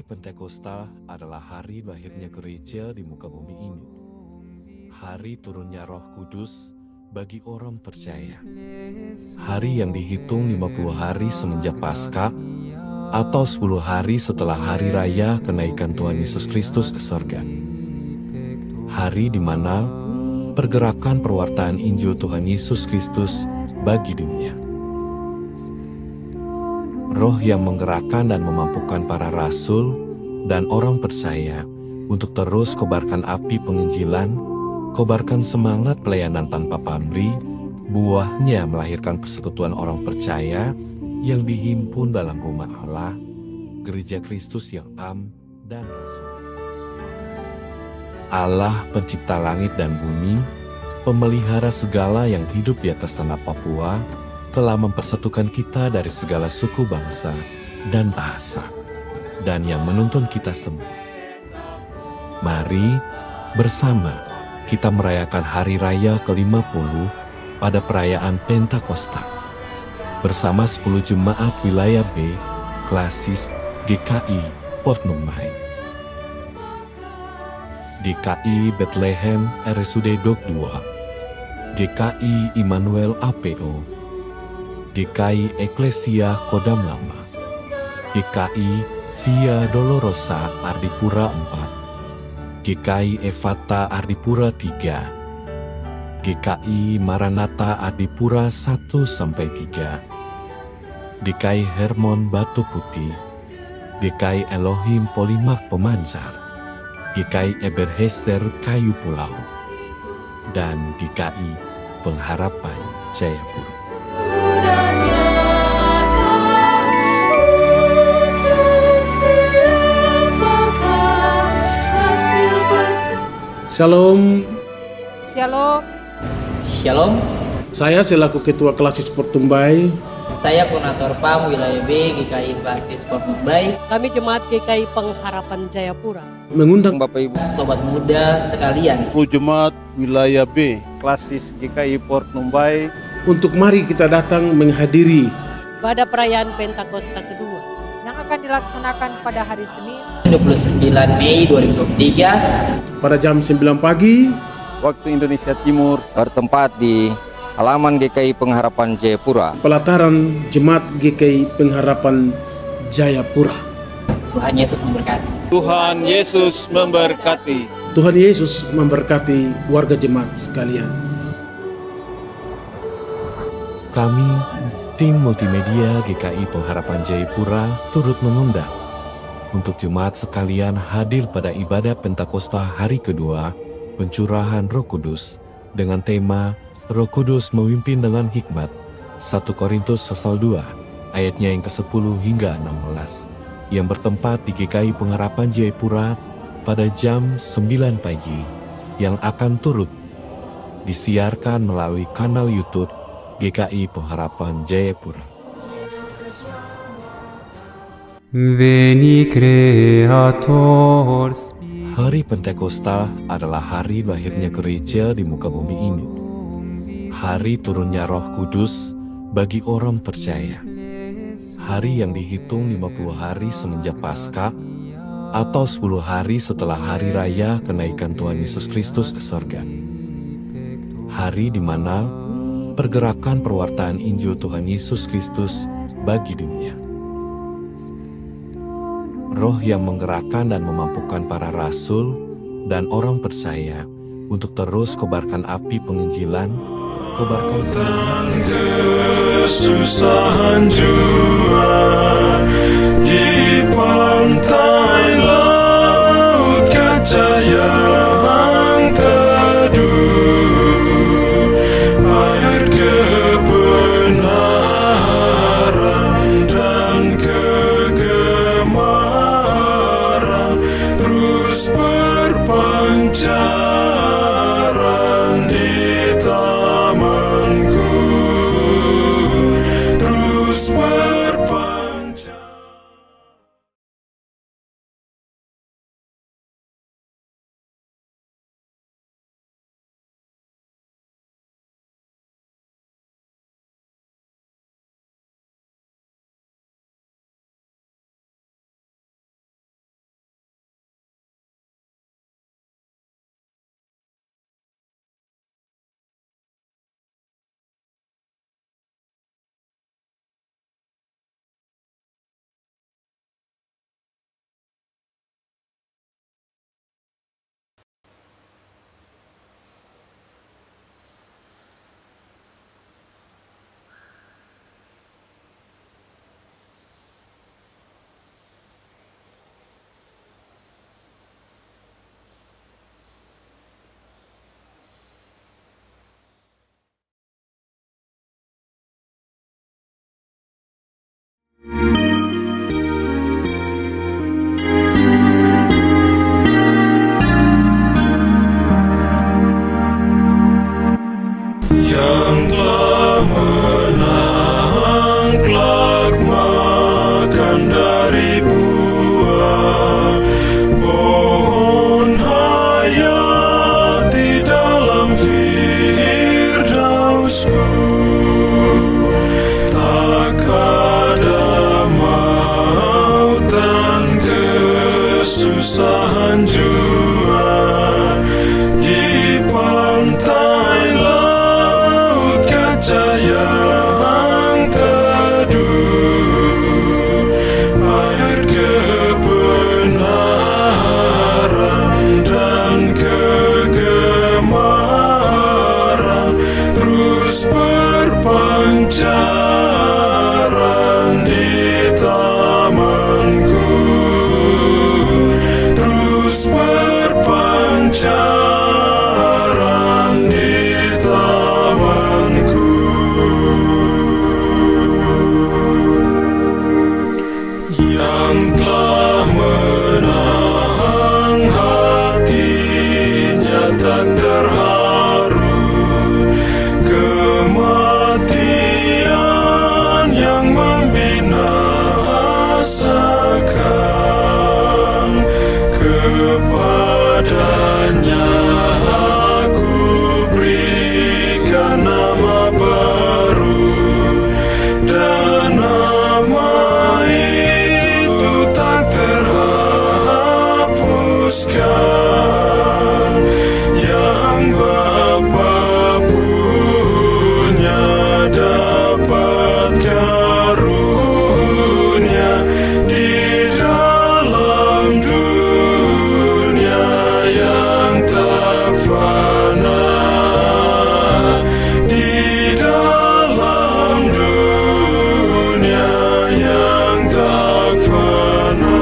Pentakosta adalah hari lahirnya gereja di muka bumi ini. Hari turunnya Roh Kudus bagi orang percaya. Hari yang dihitung 50 hari semenjak Paskah atau 10 hari setelah hari raya kenaikan Tuhan Yesus Kristus ke surga. Hari di mana pergerakan perwartaan Injil Tuhan Yesus Kristus bagi dunia. Roh yang menggerakkan dan memampukan para rasul dan orang percaya untuk terus kobarkan api penginjilan, kobarkan semangat pelayanan tanpa pamrih, buahnya melahirkan persekutuan orang percaya yang dihimpun dalam rumah Allah, gereja Kristus yang am dan rasul. Allah pencipta langit dan bumi, pemelihara segala yang hidup di atas tanah Papua, telah mempersatukan kita dari segala suku bangsa dan bahasa, dan yang menuntun kita semua. Mari bersama kita merayakan hari raya ke-50 pada perayaan Pentakosta, bersama 10 jemaat wilayah B, Klasis, GKI, Port Numbai. GKI Bethlehem RSUD Dok 2, GKI Immanuel APO, GKI Eklesia Kodam Lama, GKI Via Dolorosa Ardipura 4, GKI Evata Ardipura 3, GKI Maranatha Ardipura 1-3, GKI Hermon Batu Putih, GKI Elohim Polimak Pemancar, GKI Ebenezer Kayu Pulau, dan GKI Pengharapan Jayapura. Shalom. Shalom. Shalom. Saya selaku Ketua Klasis Port Numbai. Saya Koordinator PAM Wilayah B GKI Klasis Port Numbai. Kami Jemaat GKI Pengharapan Jayapura Mengundang Bapak Ibu, Sobat muda sekalian, Jemaat Wilayah B Klasis GKI Port Numbai, untuk mari kita datang menghadiri pada perayaan Pentakosta kedua yang akan dilaksanakan pada hari Senin 29 Mei 2023 pada jam 9 pagi waktu Indonesia Timur, bertempat di halaman GKI Pengharapan Jayapura. pelataran Jemaat GKI Pengharapan Jayapura. Tuhan Yesus memberkati. Tuhan Yesus memberkati. Tuhan Yesus memberkati warga jemaat sekalian. Kami, tim multimedia GKI Pengharapan Jayapura, turut mengundang untuk jemaat sekalian hadir pada ibadah Pentakosta hari kedua, pencurahan Roh Kudus, dengan tema Roh Kudus memimpin dengan hikmat, 1 Korintus pasal 2, ayatnya yang ke-10 hingga 16, yang bertempat di GKI Pengharapan Jayapura pada jam 9 pagi, yang akan turut disiarkan melalui kanal YouTube GKI Pengharapan Jayapura. Veni Creator. Hari Pentakosta adalah hari lahirnya gereja di muka bumi ini. Hari turunnya Roh Kudus bagi orang percaya. Hari yang dihitung 50 hari semenjak Paskah atau 10 hari setelah hari raya kenaikan Tuhan Yesus Kristus ke surga. Hari di mana pergerakan perwartaan Injil Tuhan Yesus Kristus bagi dunia. Roh yang menggerakkan dan memampukan para rasul dan orang percaya untuk terus kobarkan api penginjilan, kobarkan kesusahan jua di pantai laut kaca yang teduh, air kebenaran dan kegemaran terus berpancaran di tamanku, terus berpancaran. Yang telah menang kelak makan dari buah pohon hayat di dalam firdausku. Tak ada maut dan kesusahan jua di pantai laut kaca yang teduh, air kebenaran dan kegemaran terus berpancaran di tamanku, terus berpancaran di tamanku. Yang telah menang hatinya tak terharu, kematian yang membinasakan, kepadanya aku berikan nama baru, dan nama itu tak terhapuskan, yang Bapa punya dapat karunia di dalam dunia yang tak fana, di dalam dunia yang tak fana.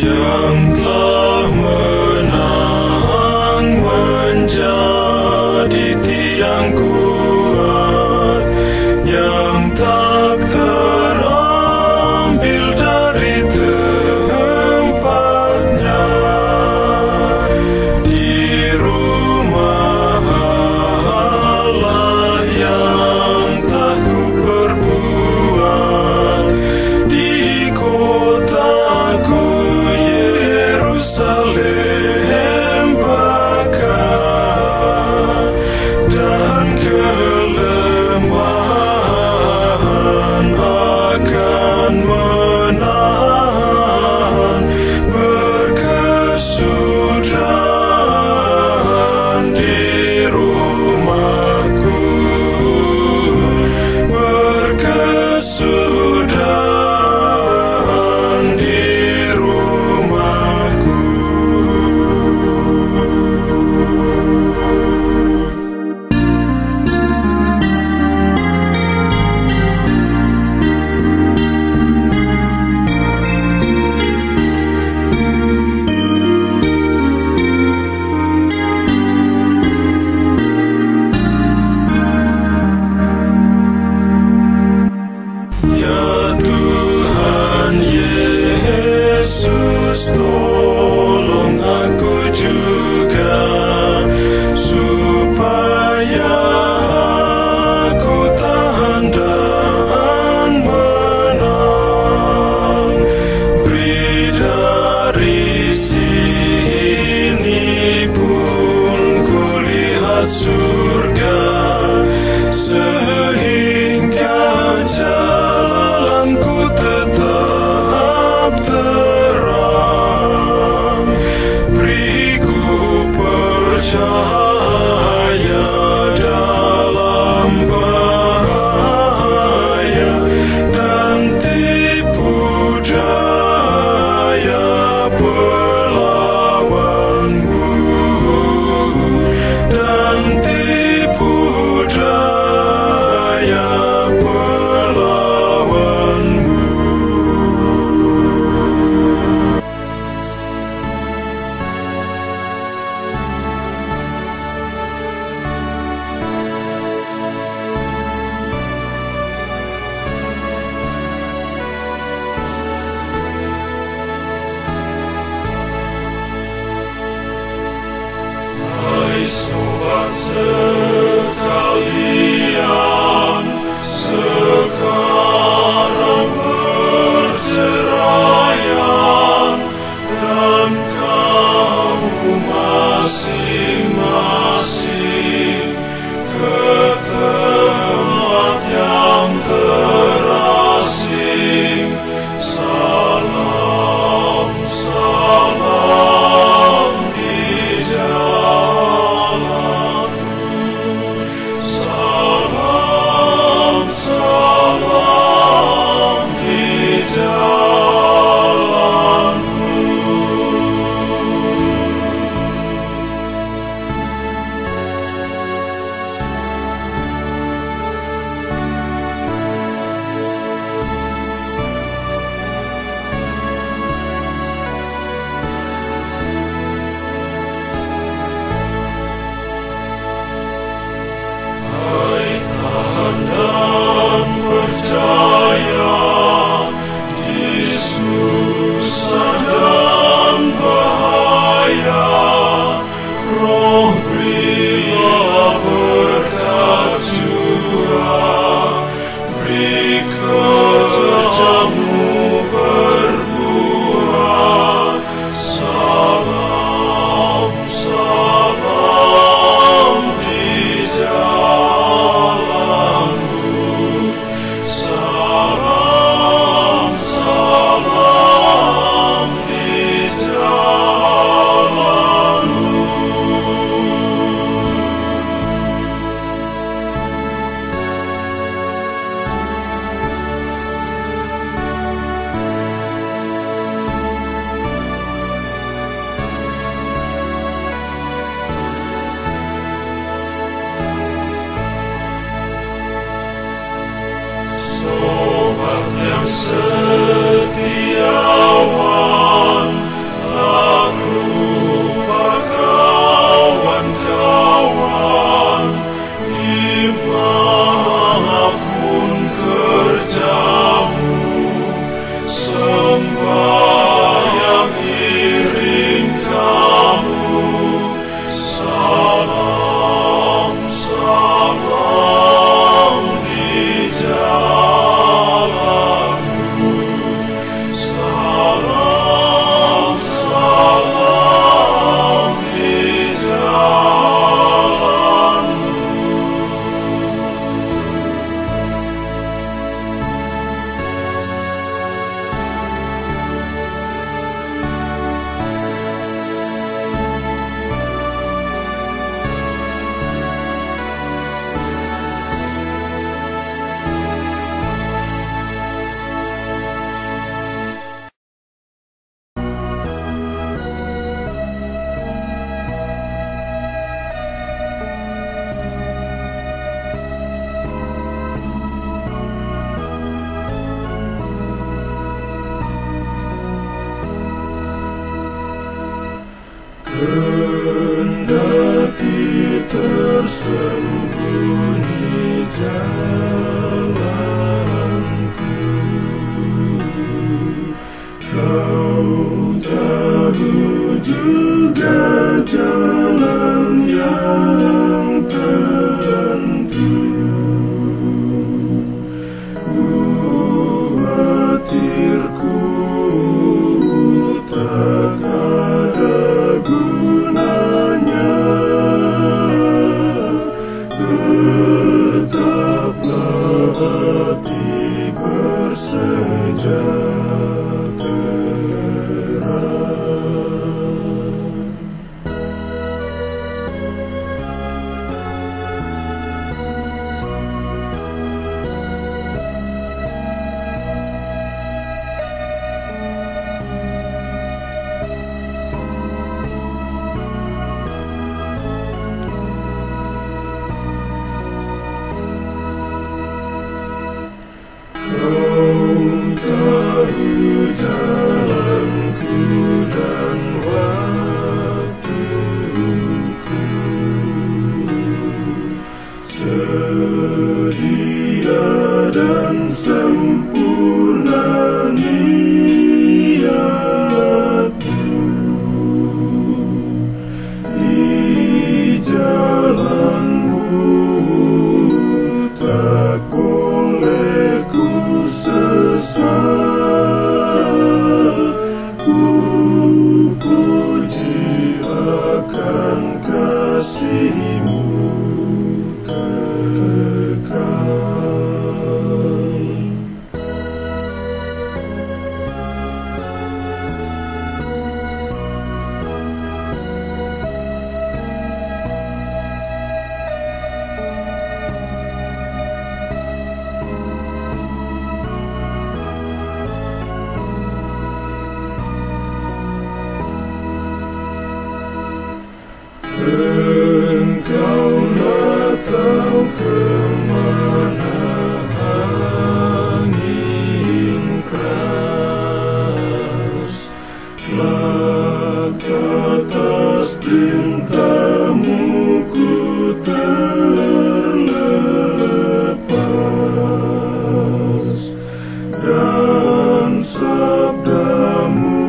Yang telah menang menjadi tiang kuat, yang tak terambil dari tempatnya, di rumah Allah yang tak ku perbuat, di kotaku Yerusalem bakar dan kelemahan akan menahan berkesudahan di rumahku, berkesudahan di rumahku. Ya Tuhan Yesus, tolong aku juga, supaya aku tahan dan menang. Beri dari sini pun kulihat surga, sehingga jalanku tetap terang. Beriku percaya dalam bahaya dan tipu daya pelawanmu, dan tipu daya pelawanmu. Hai sobat sekalian, sekarang perceraian dan kamu masing-masing ke tempat yang terasing. Salam, salam di jalanku. Salam, salam di jalanku. tahu juga jalan yang tentu. Khawatirku tak ada gunanya. Tetaplah hati bersejahtera. Kau tahu jalanku dan waktuku, sedia dan sempurna niatmu. Di jalanmu tak boleh ku sesat. Ku puji akan kasih-Mu kekal. Engkaulah tahu kemana angin keras, kelak atas perintah-Mu ku terlepas, dan sabda-Mu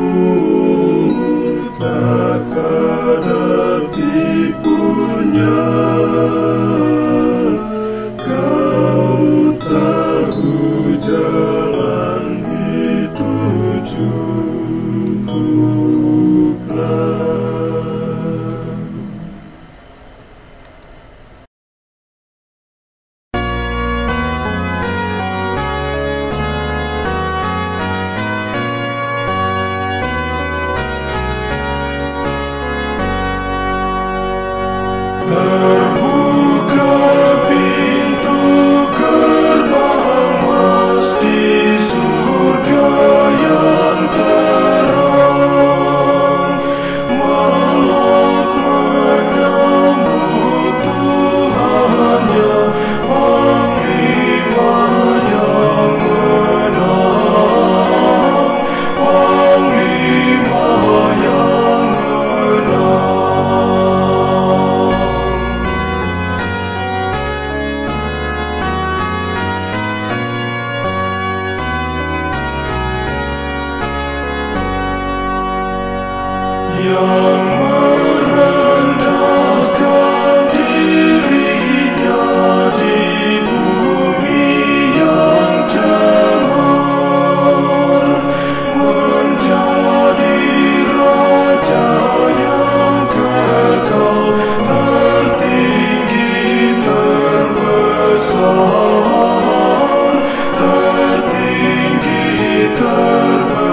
tak ada tipunya. Kau tahu jalan dituju Terbuka pintu gerbang emas di surga yang terang. Malak menyambut Tuhannya, Panglima yang menang, Panglima yang menang. Yang merendahkan dirinya di bumi yang cemar, menjadi raja yang kekal, tertinggi terbesar, tertinggi terbesar.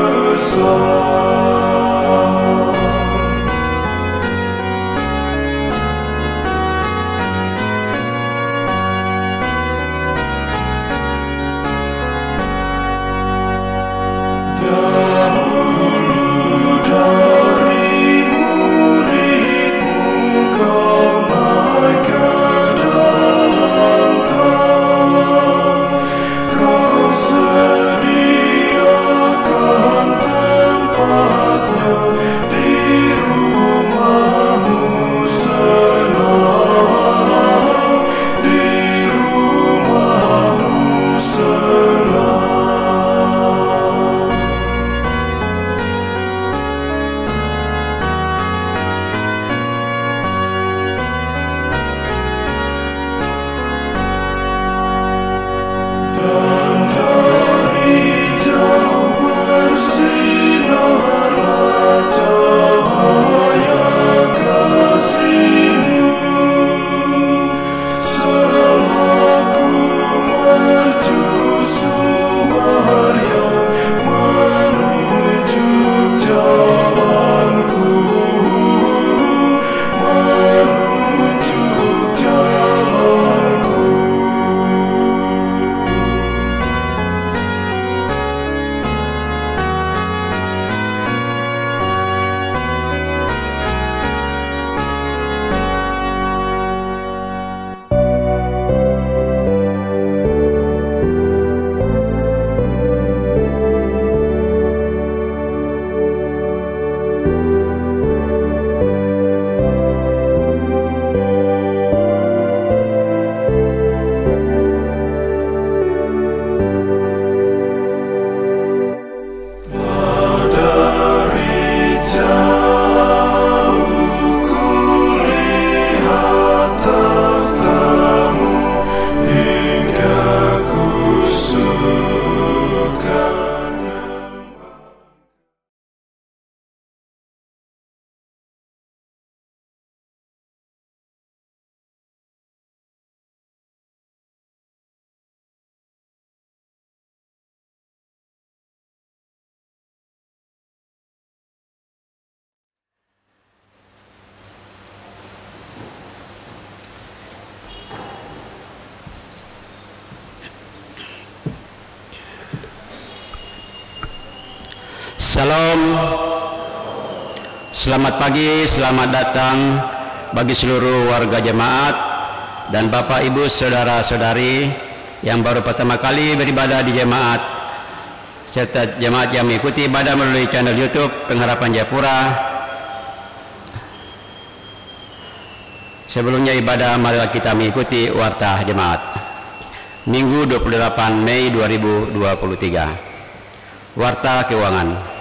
Salam. Selamat pagi, selamat datang bagi seluruh warga jemaat dan Bapak Ibu saudara-saudari yang baru pertama kali beribadah di jemaat serta jemaat yang mengikuti ibadah melalui channel YouTube Pengharapan Jayapura. Sebelumnya ibadah, marilah kita mengikuti warta jemaat Minggu 28 Mei 2023. Warta keuangan.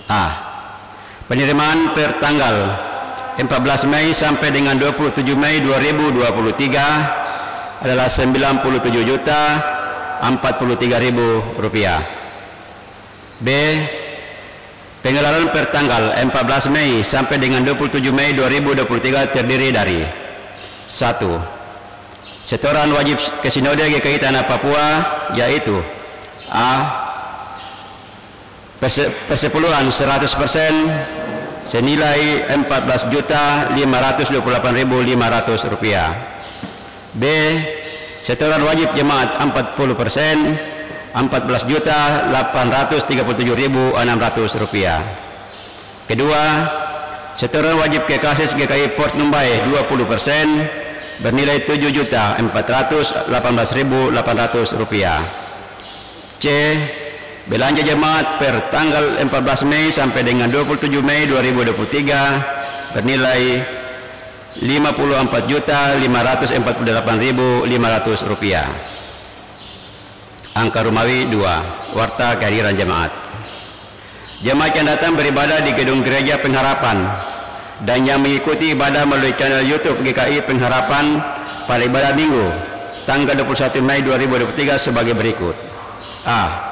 A. Penerimaan per tanggal 14 Mei sampai dengan 27 Mei 2023 adalah Rp97.043.000. B. Pengeluaran per tanggal 14 Mei sampai dengan 27 Mei 2023 terdiri dari 1. Setoran wajib ke Sinode GKI Tanah Papua, yaitu A. Persepuluhan 100% senilai Rp14.528.500. B. Setoran wajib jemaat 40% Rp14.837.600. Kedua, setoran wajib ke Kasis GKI Port Numbai 20% bernilai Rp7.418.800. C. Belanja jemaat per tanggal 14 Mei sampai dengan 27 Mei 2023 bernilai Rp54.548.500. Angka Romawi 2. Warta kehadiran jemaat. Jemaat yang datang beribadah di gedung gereja Pengharapan dan yang mengikuti ibadah melalui channel YouTube GKI Pengharapan pada ibadah Minggu tanggal 21 Mei 2023 sebagai berikut. A.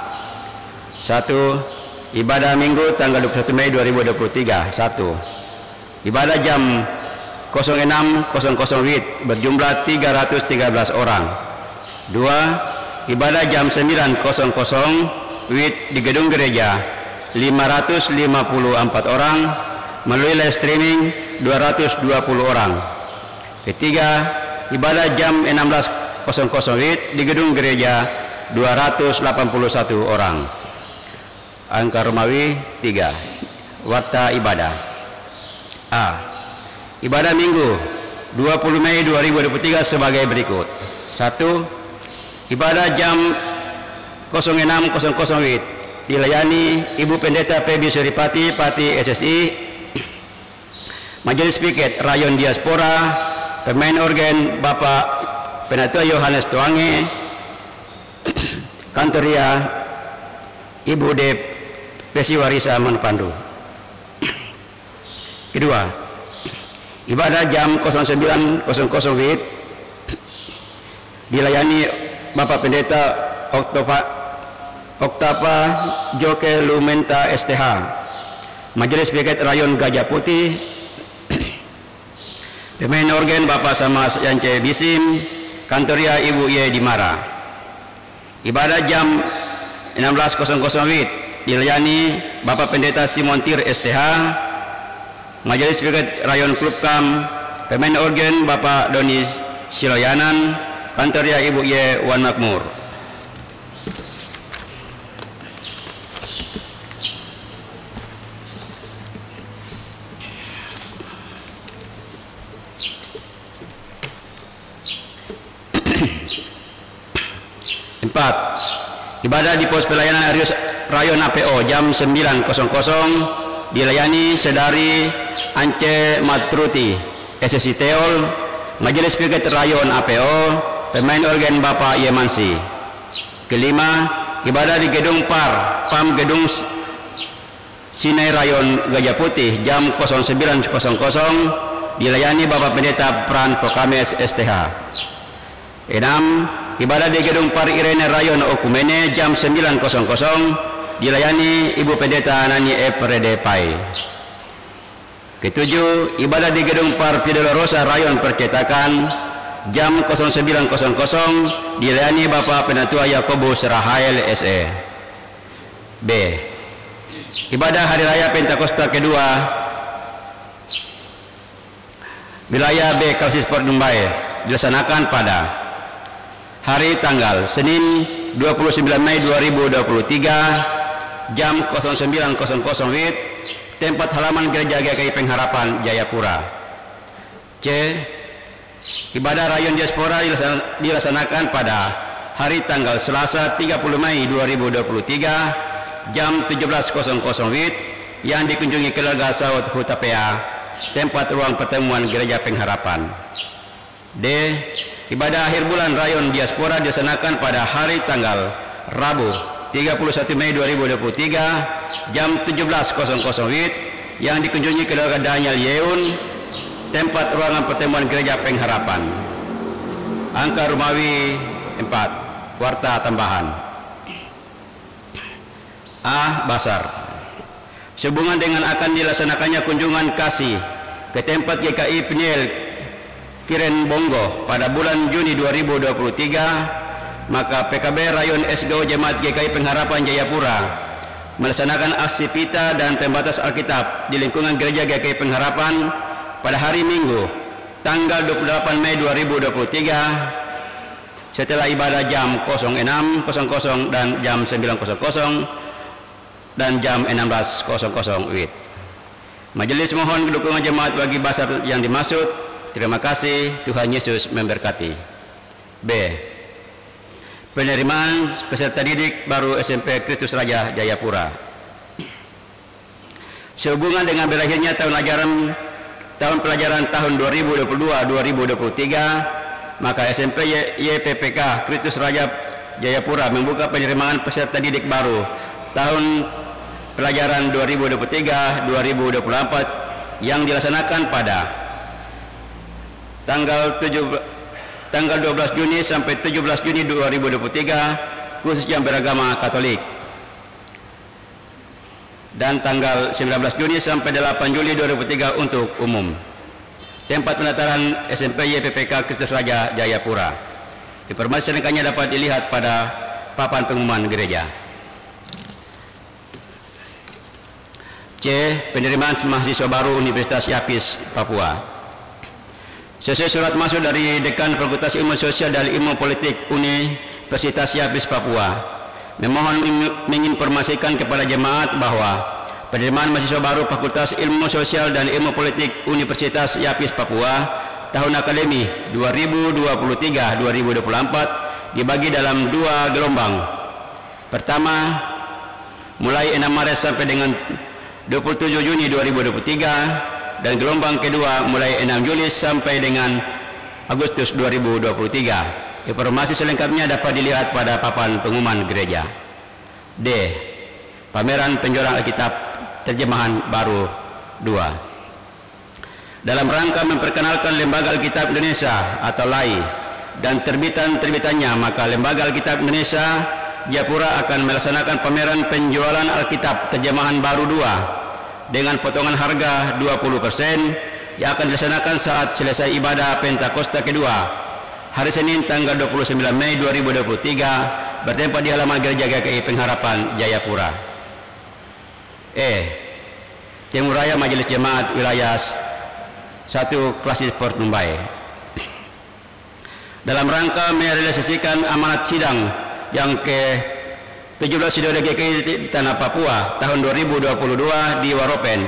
1. Ibadah Minggu tanggal 21 Mei 2023. 1. Ibadah jam 06.00 WIB berjumlah 313 orang. 2. Ibadah jam 9.00 WIB di gedung gereja 554 orang, melalui live streaming 220 orang. Ketiga, ibadah jam 16.00 WIB di gedung gereja 281 orang. Angka Romawi 3. Warta ibadah. A. Ibadah Minggu 20 Mei 2023 sebagai berikut. 1. Ibadah jam 06.00 WIB dilayani Ibu Pendeta Pebi Suripati, Pati SSI, Majelis Piket Rayon Diaspora, pemain organ Bapak Penatua Yohanes Tuange, Kantoria Ibu De Pesiwarisa Manpandu. Kedua, ibadah jam 09.00 WIB dilayani Bapak Pendeta Oktapa Joke Lumenta STH, Majelis Piket Rayon Gajah Putih, pemain organ Bapak Samas Yance Bisim, Kantoria Ibu Ye Dimara. Ibadah jam 16.00 WIB dilayani Bapak Pendeta Simon Tir STH, Majelis Piket Rayon Klub Kam, pemain organ Bapak Doni Siloyanan, Kantoria Ibu Ye Wan Makmur. Empat, ibadah di pos pelayanan Arius Rayon APO jam 9.00 dilayani Sedari Ance Matruti SSI Teol, Majelis Piket Rayon APO, pemain organ Bapak Yemansi. Kelima, ibadah di gedung PAM gedung Sinai Rayon Gajah Putih jam 09.00 dilayani Bapak Pendeta Pran Pokames STH. 6. Ibadah di gedung PAR Irene Rayon Okumene jam 9.00 dilayani Ibu Pendeta Nani Eprede Pai. Ketujuh, ibadah di gedung PAR Pidolorosa Rayon Percetakan jam 09.00 dilayani Bapak Penatua Yakobus Rahael SE. B. Ibadah Hari Raya Pentakosta kedua wilayah B Kalsis Port Numbai dilaksanakan pada hari tanggal Senin 29 Mei 2023 jam 09.00 WIB, tempat halaman Gereja GKI Pengharapan Jayapura. C. Ibadah Rayon Diaspora dilaksanakan pada hari tanggal Selasa 30 Mei 2023 jam 17.00 WIB yang dikunjungi keluarga Saud Hutapea, tempat ruang pertemuan Gereja Pengharapan. D. Ibadah akhir bulan Rayon Diaspora dilaksanakan pada hari tanggal Rabu 31 Mei 2023 jam 17.00 WIB yang dikunjungi keluarga Daniel Yeun, tempat ruangan pertemuan Gereja Pengharapan. Angka Romawi 4. Warta tambahan. A. Basar. Sehubungan dengan akan dilaksanakannya kunjungan kasih ke tempat GKI Peniel Kiren Bongo pada bulan Juni 2023, maka PKB Rayon SGO Jemaat GKI Pengharapan Jayapura melaksanakan aksi pita dan pembatas Alkitab di lingkungan Gereja GKI Pengharapan pada hari Minggu tanggal 28 Mei 2023 setelah ibadah jam 06.00 dan jam 9.00 dan jam 16.00 WIB. Majelis mohon dukungan jemaat bagi basar yang dimaksud. Terima kasih. Tuhan Yesus memberkati. B. Penerimaan peserta didik baru SMP Kristus Raja Jayapura. Sehubungan dengan berakhirnya tahun pelajaran tahun 2022-2023, maka SMP YPPK Kristus Raja Jayapura membuka penerimaan peserta didik baru tahun pelajaran 2023-2024 yang dilaksanakan pada tanggal 12 Juni sampai 17 Juni 2023 khusus yang beragama Katolik, dan tanggal 19 Juni sampai 8 Juli 2003 untuk umum. Tempat pendaftaran SMP YPPK Kristus Raja Jayapura. Informasi selengkapnya dapat dilihat pada papan pengumuman gereja. C. Penerimaan mahasiswa baru Universitas Yapis Papua. Sesuai surat masuk dari Dekan Fakultas Ilmu Sosial dan Ilmu Politik Universitas Yapis Papua, memohon menginformasikan kepada jemaat bahwa penerimaan mahasiswa baru Fakultas Ilmu Sosial dan Ilmu Politik Universitas Yapis Papua tahun akademi 2023-2024 dibagi dalam 2 gelombang. Pertama, mulai 6 Maret sampai dengan 27 Juni 2023, dan gelombang kedua mulai 6 Juli sampai dengan Agustus 2023. Informasi selengkapnya dapat dilihat pada papan pengumuman gereja. D. Pameran penjualan Alkitab terjemahan baru 2. Dalam rangka memperkenalkan Lembaga Alkitab Indonesia atau LAI dan terbitan-terbitannya, maka Lembaga Alkitab Indonesia Jayapura akan melaksanakan pameran penjualan Alkitab terjemahan baru 2 dengan potongan harga 20% yang akan dilaksanakan saat selesai ibadah Pentakosta kedua hari Senin tanggal 29 Mei 2023 bertempat di halaman Gereja GKI Pengharapan Jayapura. E. Timur Raya Majelis Jemaat Wilayah 1 Klasis Port Mumbai. Dalam rangka merealisasikan amanat sidang yang ke-17 Sidode GKI di Tanah Papua tahun 2022 di Waropen,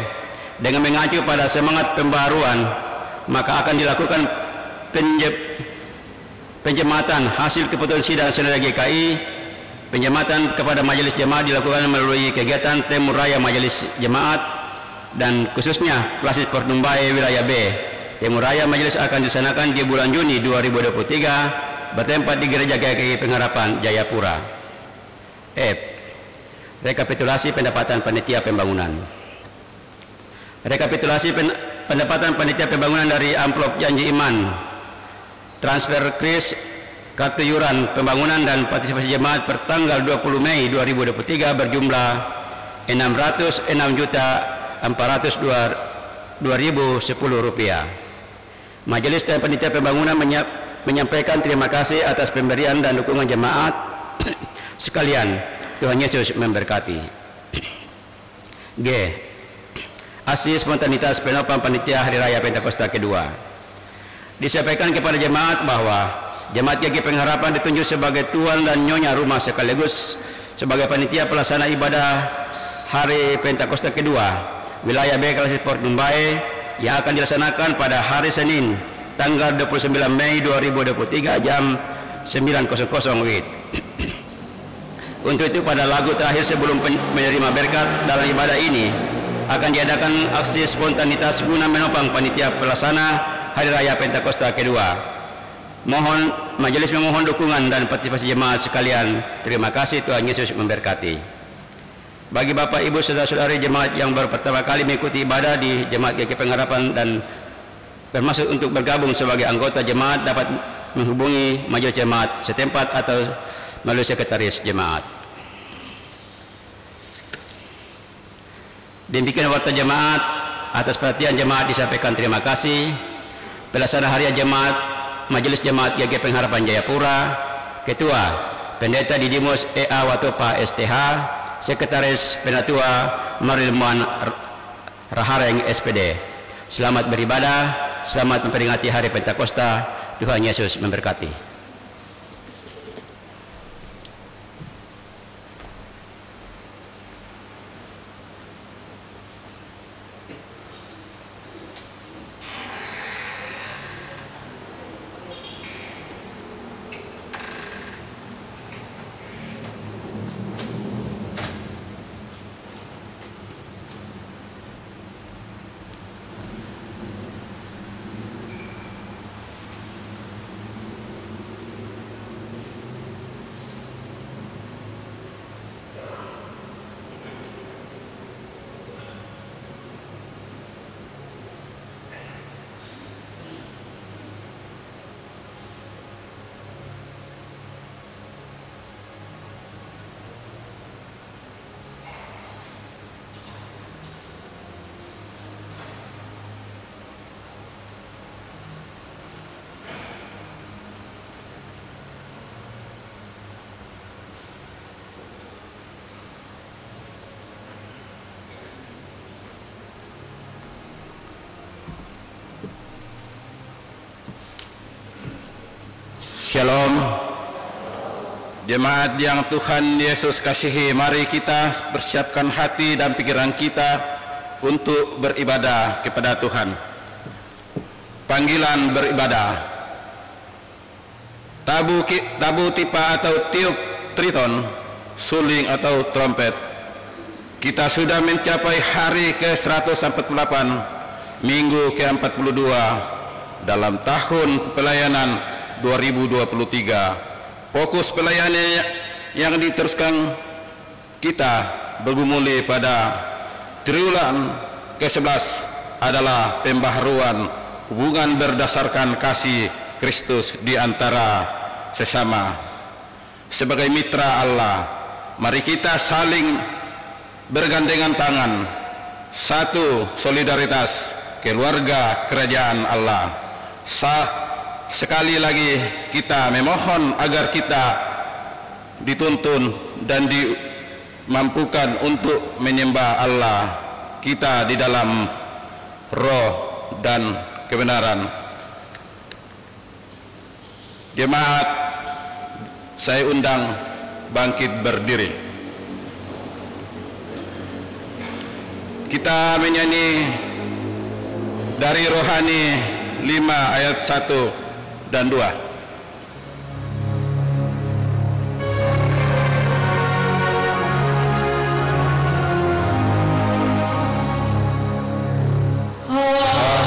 dengan mengacu pada semangat pembaruan, maka akan dilakukan penjematan hasil keputusan sidang Sidode GKI. Penjematan kepada majelis jemaat dilakukan melalui kegiatan Timur Raya Majelis Jemaat dan khususnya Klasis Port Mumbai wilayah B. Timur Raya Majelis akan dilaksanakan di bulan Juni 2023 bertempat di Gereja GKI Pengharapan Jayapura. F. Rekapitulasi pendapatan panitia pembangunan. Rekapitulasi pendapatan panitia pembangunan dari amplop janji iman, transfer kris, kartu iuran pembangunan dan partisipasi jemaat per tanggal 20 Mei 2023 berjumlah Rp606.402.010. Majelis dan panitia pembangunan menyampaikan terima kasih atas pemberian dan dukungan jemaat sekalian. Tuhan Yesus memberkati. G. Aksi spontanitas penopan panitia Hari Raya Pentakosta kedua. Disampaikan kepada jemaat bahwa Jemaat GKI Pengharapan ditunjuk sebagai tuan dan nyonya rumah sekaligus sebagai panitia pelaksana ibadah Hari Pentakosta kedua wilayah B Klasis Port Dumbai yang akan dilaksanakan pada hari Senin tanggal 29 Mei 2023 jam 9.00 WIB. Untuk itu pada lagu terakhir sebelum menerima berkat dalam ibadah ini akan diadakan aksi spontanitas guna menopang panitia pelaksana Hari Raya Pentakosta kedua. Mohon majelis memohon dukungan dan partisipasi jemaat sekalian. Terima kasih, Tuhan Yesus memberkati. Bagi Bapak, Ibu, Saudara-saudari jemaat yang baru pertama kali mengikuti ibadah di Jemaat GKI Pengharapan dan bermaksud untuk bergabung sebagai anggota jemaat dapat menghubungi majelis jemaat setempat atau melalui sekretaris jemaat. Demikian warta jemaat. Atas perhatian jemaat disampaikan terima kasih. Pelaksana harian jemaat Majelis Jemaat GKI Pengharapan Jayapura, Ketua Pendeta Didimus E.A. Watopa STH, Sekretaris Penatua Marilmuan Rahareng SPD. Selamat beribadah, selamat memperingati Hari Pentakosta. Tuhan Yesus memberkati. Shalom. Jemaat yang Tuhan Yesus kasihi, mari kita persiapkan hati dan pikiran kita untuk beribadah kepada Tuhan. Panggilan beribadah. Tabu tipa atau tiup triton, suling atau trompet. Kita sudah mencapai hari ke-148, minggu ke-42 dalam tahun pelayanan 2023. Fokus pelayanan yang diteruskan kita bergumuli pada triwulan ke-11 adalah pembaharuan hubungan berdasarkan kasih Kristus di antara sesama. Sebagai mitra Allah, mari kita saling bergandengan tangan, satu solidaritas keluarga kerajaan Allah. Sekali lagi kita memohon agar kita dituntun dan dimampukan untuk menyembah Allah kita di dalam roh dan kebenaran. Jemaat, saya undang bangkit berdiri. Kita menyanyi dari Rohani 5 ayat 1 dan 2. Hallelujah.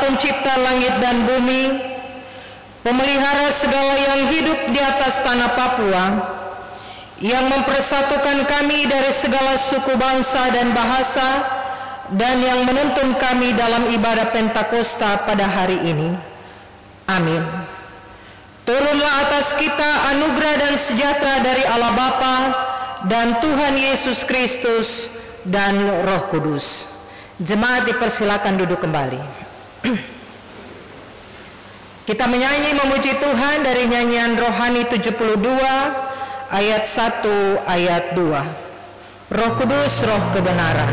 pencipta langit dan bumi, pemelihara segala yang hidup di atas tanah Papua, yang mempersatukan kami dari segala suku bangsa dan bahasa, dan yang menuntun kami dalam ibadah Pentakosta pada hari ini. Amin. Turunlah atas kita anugerah dan sejahtera dari Allah Bapa dan Tuhan Yesus Kristus dan Roh Kudus. Jemaat dipersilakan duduk kembali. Kita menyanyi memuji Tuhan dari nyanyian rohani 72 ayat 1 ayat 2. Roh Kudus, roh kebenaran.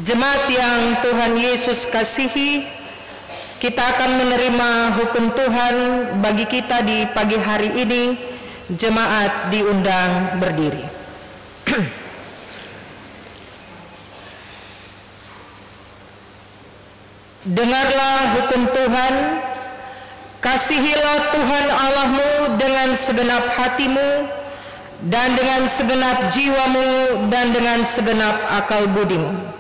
Jemaat yang Tuhan Yesus kasihi, kita akan menerima hukum Tuhan bagi kita di pagi hari ini. Jemaat diundang berdiri. Dengarlah hukum Tuhan, kasihilah Tuhan Allahmu dengan segenap hatimu, dan dengan segenap jiwamu, dan dengan segenap akal budimu.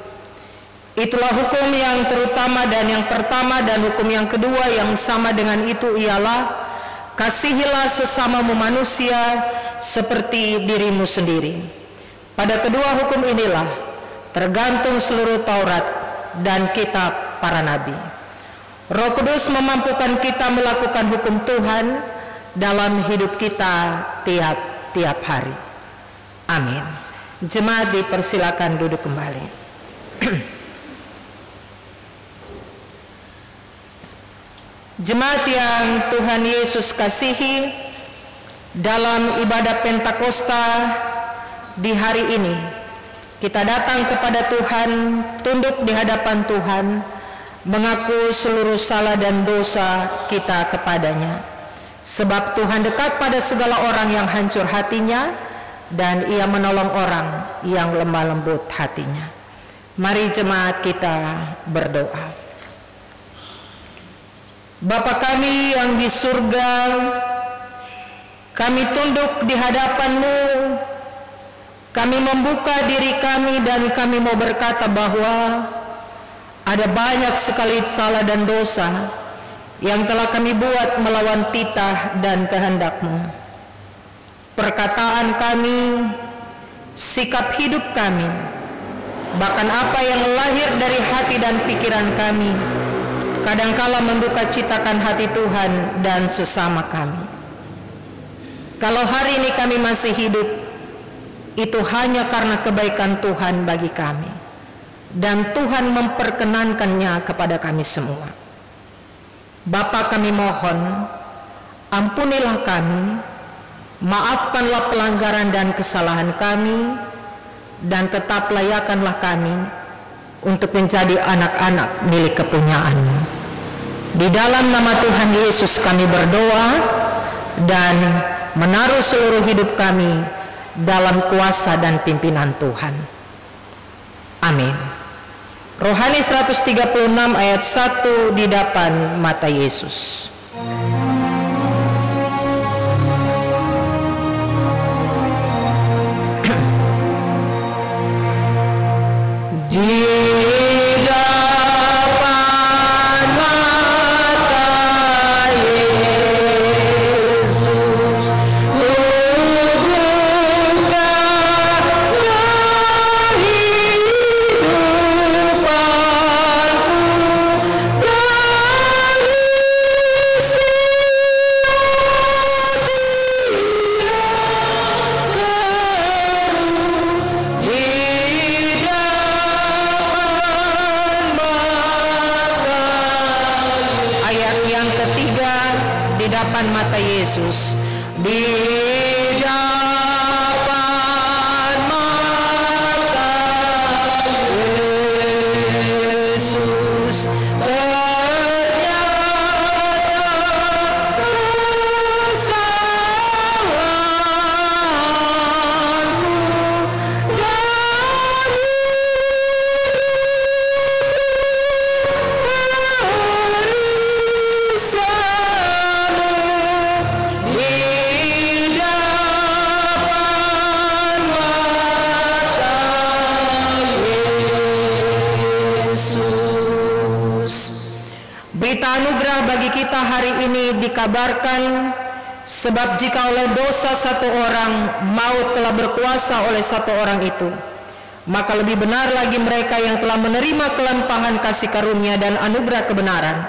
Itulah hukum yang terutama dan yang pertama, dan hukum yang kedua yang sama dengan itu ialah kasihilah sesamamu manusia seperti dirimu sendiri. Pada kedua hukum inilah tergantung seluruh Taurat dan kitab para nabi. Roh Kudus memampukan kita melakukan hukum Tuhan dalam hidup kita tiap hari. Amin. Jemaat dipersilakan duduk kembali. Jemaat yang Tuhan Yesus kasihi, dalam ibadah Pentakosta di hari ini kita datang kepada Tuhan, tunduk di hadapan Tuhan, mengaku seluruh salah dan dosa kita kepadanya. Sebab Tuhan dekat pada segala orang yang hancur hatinya, dan Ia menolong orang yang lemah lembut hatinya. Mari jemaat kita berdoa. Bapa kami yang di surga, kami tunduk di hadapan-Mu, kami membuka diri kami dan kami mau berkata bahwa ada banyak sekali salah dan dosa yang telah kami buat melawan titah dan kehendak-Mu. Perkataan kami, sikap hidup kami, bahkan apa yang lahir dari hati dan pikiran kami, kadangkala menduka citakan hati Tuhan dan sesama kami. Kalau hari ini kami masih hidup, itu hanya karena kebaikan Tuhan bagi kami, dan Tuhan memperkenankannya kepada kami semua. Bapa, kami mohon, ampunilah kami, maafkanlah pelanggaran dan kesalahan kami, dan tetap layakanlah kami untuk menjadi anak-anak milik kepunyaan-Mu. Di dalam nama Tuhan Yesus kami berdoa dan menaruh seluruh hidup kami dalam kuasa dan pimpinan Tuhan. Amin. Rohani 136 ayat 1 di depan mata Yesus. Mata Yesus di depan mata Yesus ternyata kesalahanku Berita anugerah bagi kita hari ini dikabarkan, sebab jika oleh dosa satu orang maut telah berkuasa oleh satu orang itu, maka lebih benar lagi mereka yang telah menerima kelimpahan kasih karunia dan anugerah kebenaran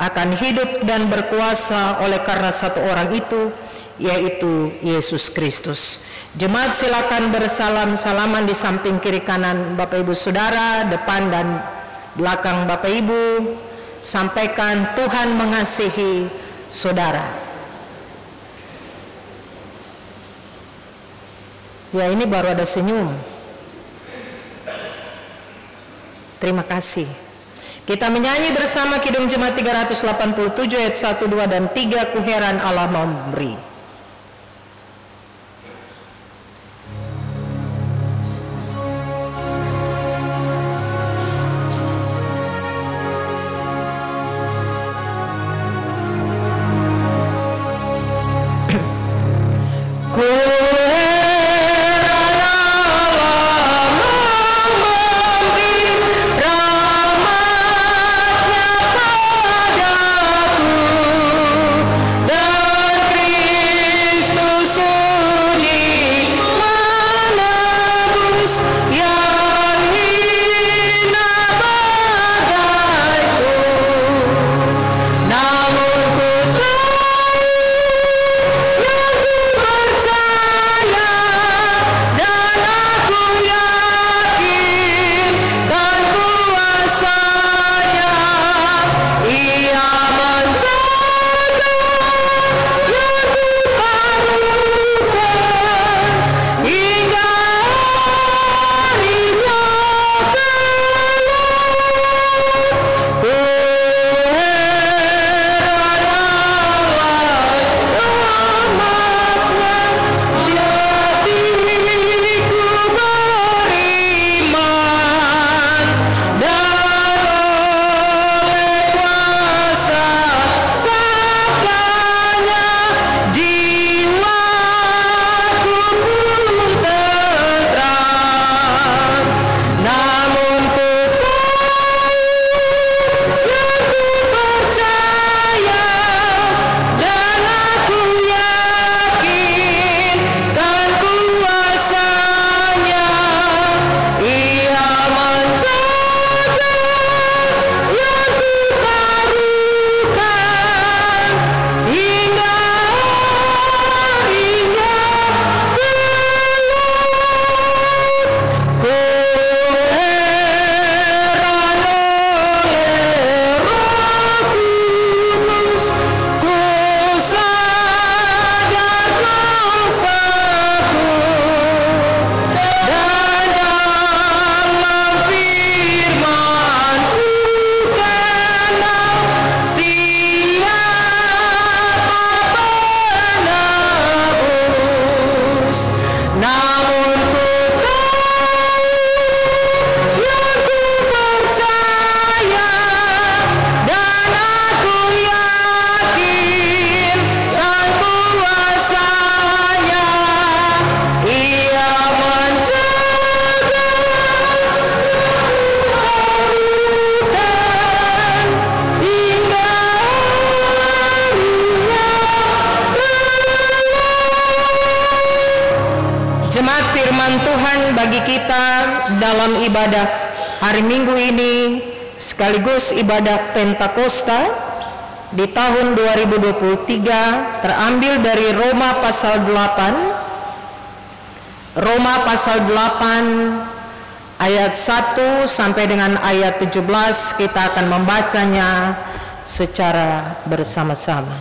akan hidup dan berkuasa oleh karena satu orang itu, yaitu Yesus Kristus. Jemaat silakan bersalam-salaman di samping kiri kanan Bapak Ibu Saudara, depan dan belakang Bapak Ibu. Sampaikan Tuhan mengasihi saudara. Ya, ini baru ada senyum. Terima kasih. Kita menyanyi bersama Kidung Jemaat 387 ayat 1, 2 dan 3, Ku heran Allah memberi. Rahmatnya padaku dan dalam ibadah hari Minggu ini sekaligus ibadah Pentakosta di tahun 2023 terambil dari Roma pasal 8 ayat 1 sampai dengan ayat 17. Kita akan membacanya secara bersama-sama.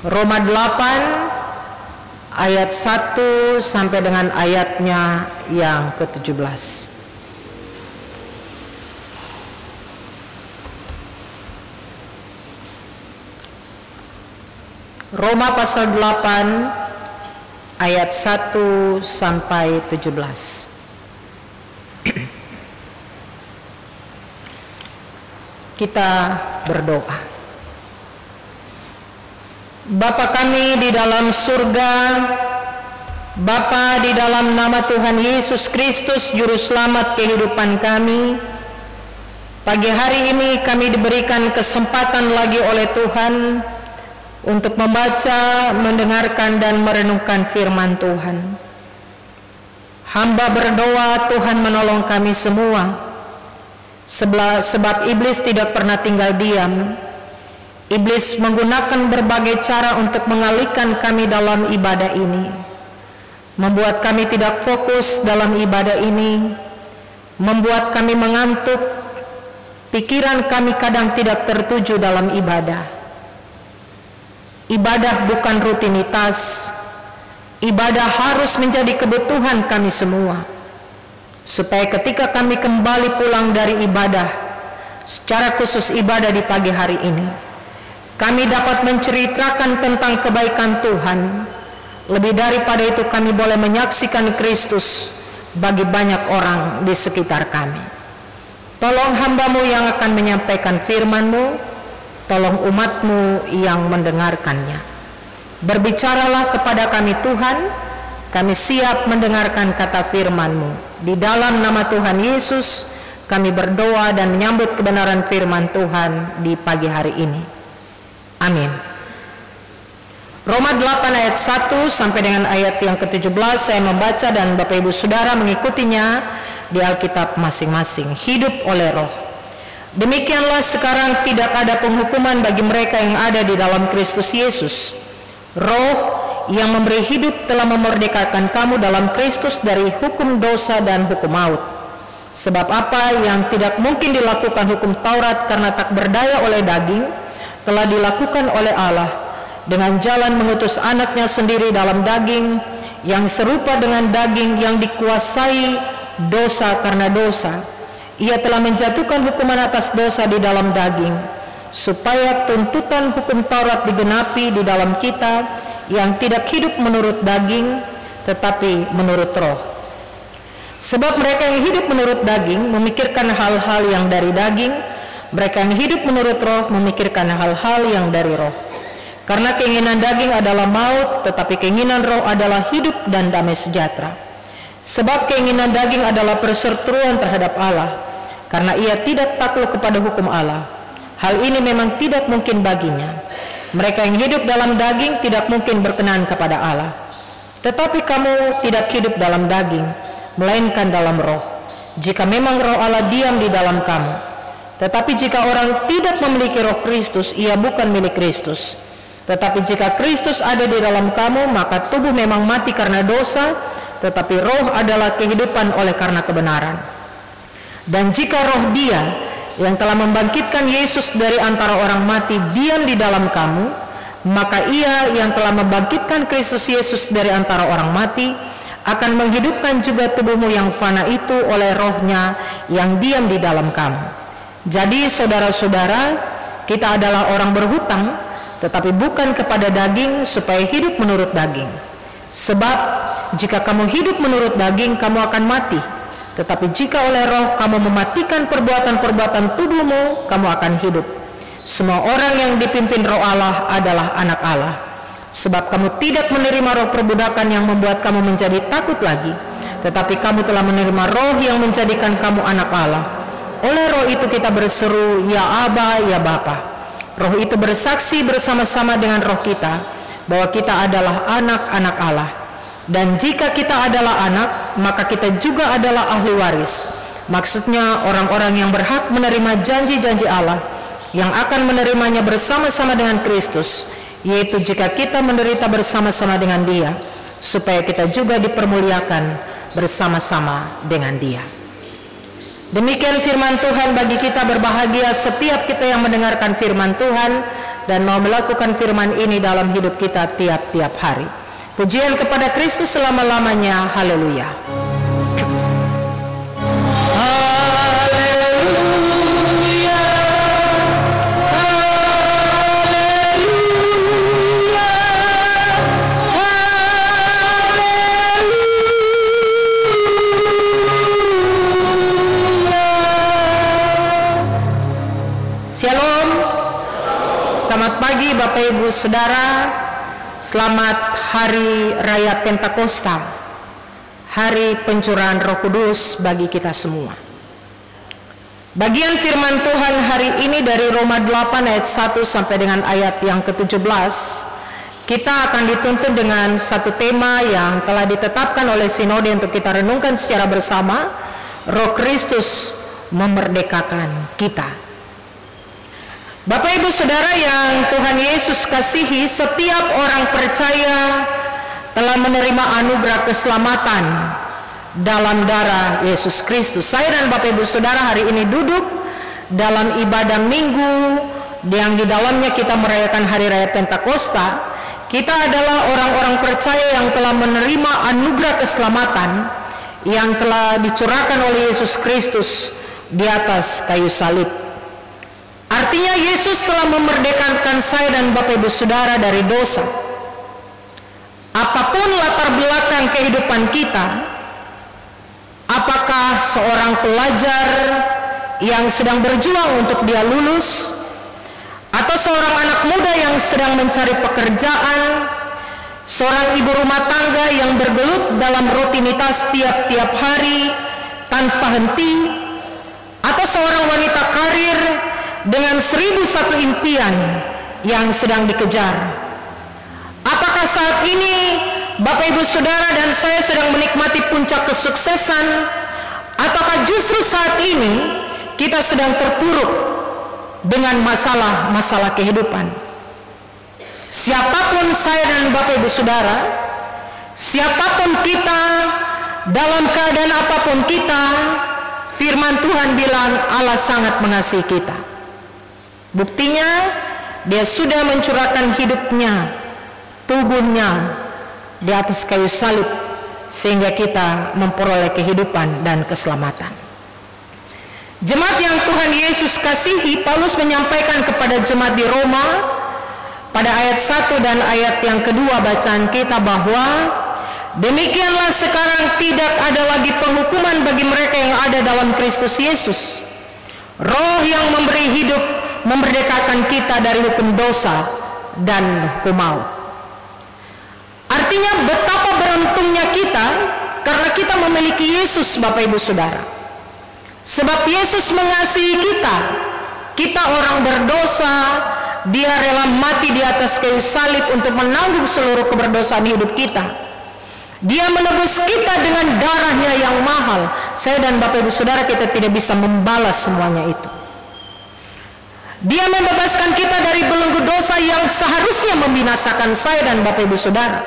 Roma 8 ayat 1 sampai dengan ayatnya yang ke-17. Roma pasal 8 ayat 1 sampai 17. Kita berdoa. Bapa kami di dalam surga, Bapa di dalam nama Tuhan Yesus Kristus Juru Selamat kehidupan kami, pagi hari ini kami diberikan kesempatan lagi oleh Tuhan untuk membaca, mendengarkan dan merenungkan firman Tuhan. Hamba berdoa Tuhan menolong kami semua, sebab iblis tidak pernah tinggal diam. Iblis menggunakan berbagai cara untuk mengalihkan kami dalam ibadah ini, membuat kami tidak fokus dalam ibadah ini, membuat kami mengantuk, pikiran kami kadang tidak tertuju dalam ibadah. Ibadah bukan rutinitas, ibadah harus menjadi kebutuhan kami semua, supaya ketika kami kembali pulang dari ibadah, secara khusus ibadah di pagi hari ini, kami dapat menceritakan tentang kebaikan Tuhan. Lebih daripada itu, kami boleh menyaksikan Kristus bagi banyak orang di sekitar kami. Tolong hamba-Mu yang akan menyampaikan firman-Mu, tolong umat-Mu yang mendengarkannya. Berbicaralah kepada kami Tuhan, kami siap mendengarkan kata firman-Mu. Di dalam nama Tuhan Yesus, kami berdoa dan menyambut kebenaran firman Tuhan di pagi hari ini. Amin. Roma 8 ayat 1 sampai dengan ayat yang ke-17 saya membaca dan Bapak Ibu Saudara mengikutinya di Alkitab masing-masing. Hidup oleh Roh. Demikianlah sekarang tidak ada penghukuman bagi mereka yang ada di dalam Kristus Yesus. Roh yang memberi hidup telah memerdekakan kamu dalam Kristus dari hukum dosa dan hukum maut. Sebab apa yang tidak mungkin dilakukan hukum Taurat karena tak berdaya oleh daging, telah dilakukan oleh Allah dengan jalan mengutus anaknya sendiri dalam daging, yang serupa dengan daging yang dikuasai dosa karena dosa. Ia telah menjatuhkan hukuman atas dosa di dalam daging, supaya tuntutan hukum Taurat digenapi di dalam kita yang tidak hidup menurut daging, tetapi menurut Roh. Sebab mereka yang hidup menurut daging memikirkan hal-hal yang dari daging, mereka yang hidup menurut Roh memikirkan hal-hal yang dari Roh. Karena keinginan daging adalah maut, tetapi keinginan Roh adalah hidup dan damai sejahtera. Sebab keinginan daging adalah perseteruan terhadap Allah, karena ia tidak takluk kepada hukum Allah. Hal ini memang tidak mungkin baginya. Mereka yang hidup dalam daging tidak mungkin berkenan kepada Allah. Tetapi kamu tidak hidup dalam daging, melainkan dalam Roh, jika memang Roh Allah diam di dalam kamu. Tetapi jika orang tidak memiliki Roh Kristus, ia bukan milik Kristus. Tetapi jika Kristus ada di dalam kamu, maka tubuh memang mati karena dosa, tetapi Roh adalah kehidupan oleh karena kebenaran. Dan jika Roh Dia yang telah membangkitkan Yesus dari antara orang mati diam di dalam kamu, maka Ia yang telah membangkitkan Kristus Yesus dari antara orang mati akan menghidupkan juga tubuhmu yang fana itu oleh Roh-Nya yang diam di dalam kamu. Jadi saudara-saudara, kita adalah orang berhutang, tetapi bukan kepada daging supaya hidup menurut daging. Sebab jika kamu hidup menurut daging, kamu akan mati. Tetapi jika oleh Roh kamu mematikan perbuatan-perbuatan tubuhmu, kamu akan hidup. Semua orang yang dipimpin Roh Allah adalah anak Allah. Sebab kamu tidak menerima roh perbudakan yang membuat kamu menjadi takut lagi, tetapi kamu telah menerima Roh yang menjadikan kamu anak Allah. Oleh Roh itu kita berseru, ya Aba, ya Bapa. Roh itu bersaksi bersama-sama dengan roh kita bahwa kita adalah anak-anak Allah. Dan jika kita adalah anak, maka kita juga adalah ahli waris. Maksudnya orang-orang yang berhak menerima janji-janji Allah, yang akan menerimanya bersama-sama dengan Kristus, yaitu jika kita menderita bersama-sama dengan Dia, supaya kita juga dipermuliakan bersama-sama dengan Dia. Demikian firman Tuhan. Bagi kita berbahagia setiap kita yang mendengarkan firman Tuhan dan mau melakukan firman ini dalam hidup kita tiap-tiap hari. Pujian kepada Kristus selama-lamanya. Haleluya. Shalom. Selamat pagi Bapak Ibu Saudara. Selamat Hari Raya Pentakosta, Hari Pencurahan Roh Kudus bagi kita semua. Bagian firman Tuhan hari ini dari Roma 8 ayat 1 sampai dengan ayat yang ke-17. Kita akan dituntun dengan satu tema yang telah ditetapkan oleh Sinode untuk kita renungkan secara bersama. Roh Kristus memerdekakan kita. Bapak Ibu Saudara yang Tuhan Yesus kasihi, setiap orang percaya telah menerima anugerah keselamatan dalam darah Yesus Kristus. Saya dan Bapak Ibu Saudara hari ini duduk dalam ibadah minggu yang di dalamnya kita merayakan Hari Raya Pentakosta. Kita adalah orang-orang percaya yang telah menerima anugerah keselamatan yang telah dicurahkan oleh Yesus Kristus di atas kayu salib. Artinya Yesus telah memerdekakan saya dan Bapak Ibu Saudara dari dosa. Apapun latar belakang kehidupan kita, apakah seorang pelajar yang sedang berjuang untuk dia lulus, atau seorang anak muda yang sedang mencari pekerjaan, seorang ibu rumah tangga yang bergelut dalam rutinitas tiap-tiap hari tanpa henti, atau seorang wanita karir dengan 1001 impian yang sedang dikejar. Apakah saat ini Bapak Ibu Saudara dan saya sedang menikmati puncak kesuksesan, ataukah justru saat ini kita sedang terpuruk dengan masalah-masalah kehidupan? Siapapun saya dan Bapak Ibu Saudara, siapapun kita, dalam keadaan apapun kita, firman Tuhan bilang Allah sangat mengasihi kita. Buktinya dia sudah mencurahkan hidupnya, tubuhnya di atas kayu salib, sehingga kita memperoleh kehidupan dan keselamatan. Jemaat yang Tuhan Yesus kasihi, Paulus menyampaikan kepada jemaat di Roma pada ayat 1 dan ayat yang kedua bacaan kita bahwa demikianlah sekarang tidak ada lagi penghukuman bagi mereka yang ada dalam Kristus Yesus. Roh yang memberi hidup memerdekakan kita dari hukum dosa dan hukum maut. Artinya betapa beruntungnya kita karena kita memiliki Yesus, Bapak Ibu Saudara. Sebab Yesus mengasihi kita. Kita orang berdosa, Dia rela mati di atas kayu salib untuk menanggung seluruh keberdosaan hidup kita. Dia menebus kita dengan darahnya yang mahal. Saya dan Bapak Ibu Saudara, kita tidak bisa membalas semuanya itu. Dia membebaskan kita dari belenggu dosa yang seharusnya membinasakan saya dan Bapak Ibu Saudara.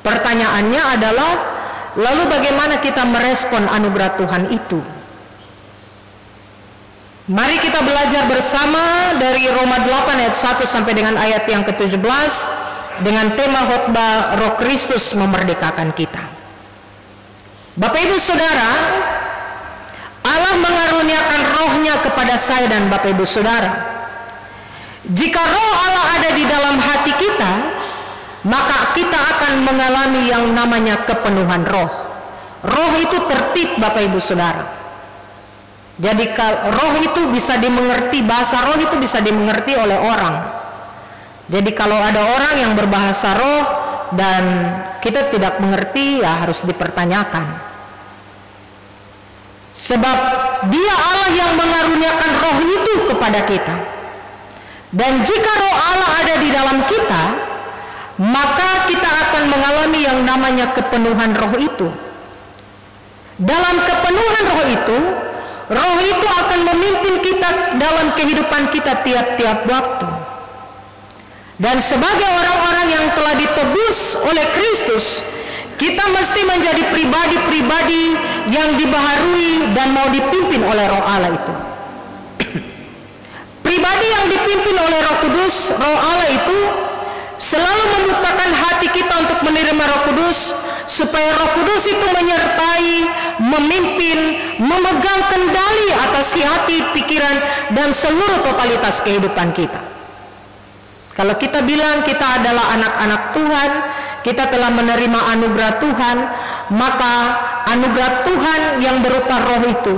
Pertanyaannya adalah, lalu bagaimana kita merespon anugerah Tuhan itu? Mari kita belajar bersama dari Roma 8 ayat 1 sampai dengan ayat yang ke-17 dengan tema khotbah Roh Kristus memerdekakan kita. Bapak Ibu Saudara, Allah mengaruniakan rohnya kepada saya dan Bapak Ibu Saudara. Jika roh Allah ada di dalam hati kita, maka kita akan mengalami yang namanya kepenuhan roh. Roh itu tertib, Bapak Ibu Saudara. Jadi roh itu bisa dimengerti, bahasa roh itu bisa dimengerti oleh orang. Jadi kalau ada orang yang berbahasa roh dan kita tidak mengerti, ya harus dipertanyakan. Sebab Dia Allah yang mengaruniakan roh itu kepada kita. Dan jika roh Allah ada di dalam kita, maka kita akan mengalami yang namanya kepenuhan roh itu. Dalam kepenuhan roh itu akan memimpin kita dalam kehidupan kita tiap-tiap waktu. Dan sebagai orang-orang yang telah ditebus oleh Kristus, kita mesti menjadi pribadi-pribadi yang dibaharui dan mau dipimpin oleh Roh Allah itu. Pribadi yang dipimpin oleh Roh Kudus, Roh Allah itu selalu membukakan hati kita untuk menerima Roh Kudus, supaya Roh Kudus itu menyertai, memimpin, memegang kendali atas hati, pikiran, dan seluruh totalitas kehidupan kita. Kalau kita bilang kita adalah anak-anak Tuhan, kita telah menerima anugerah Tuhan, maka anugerah Tuhan yang berupa roh itu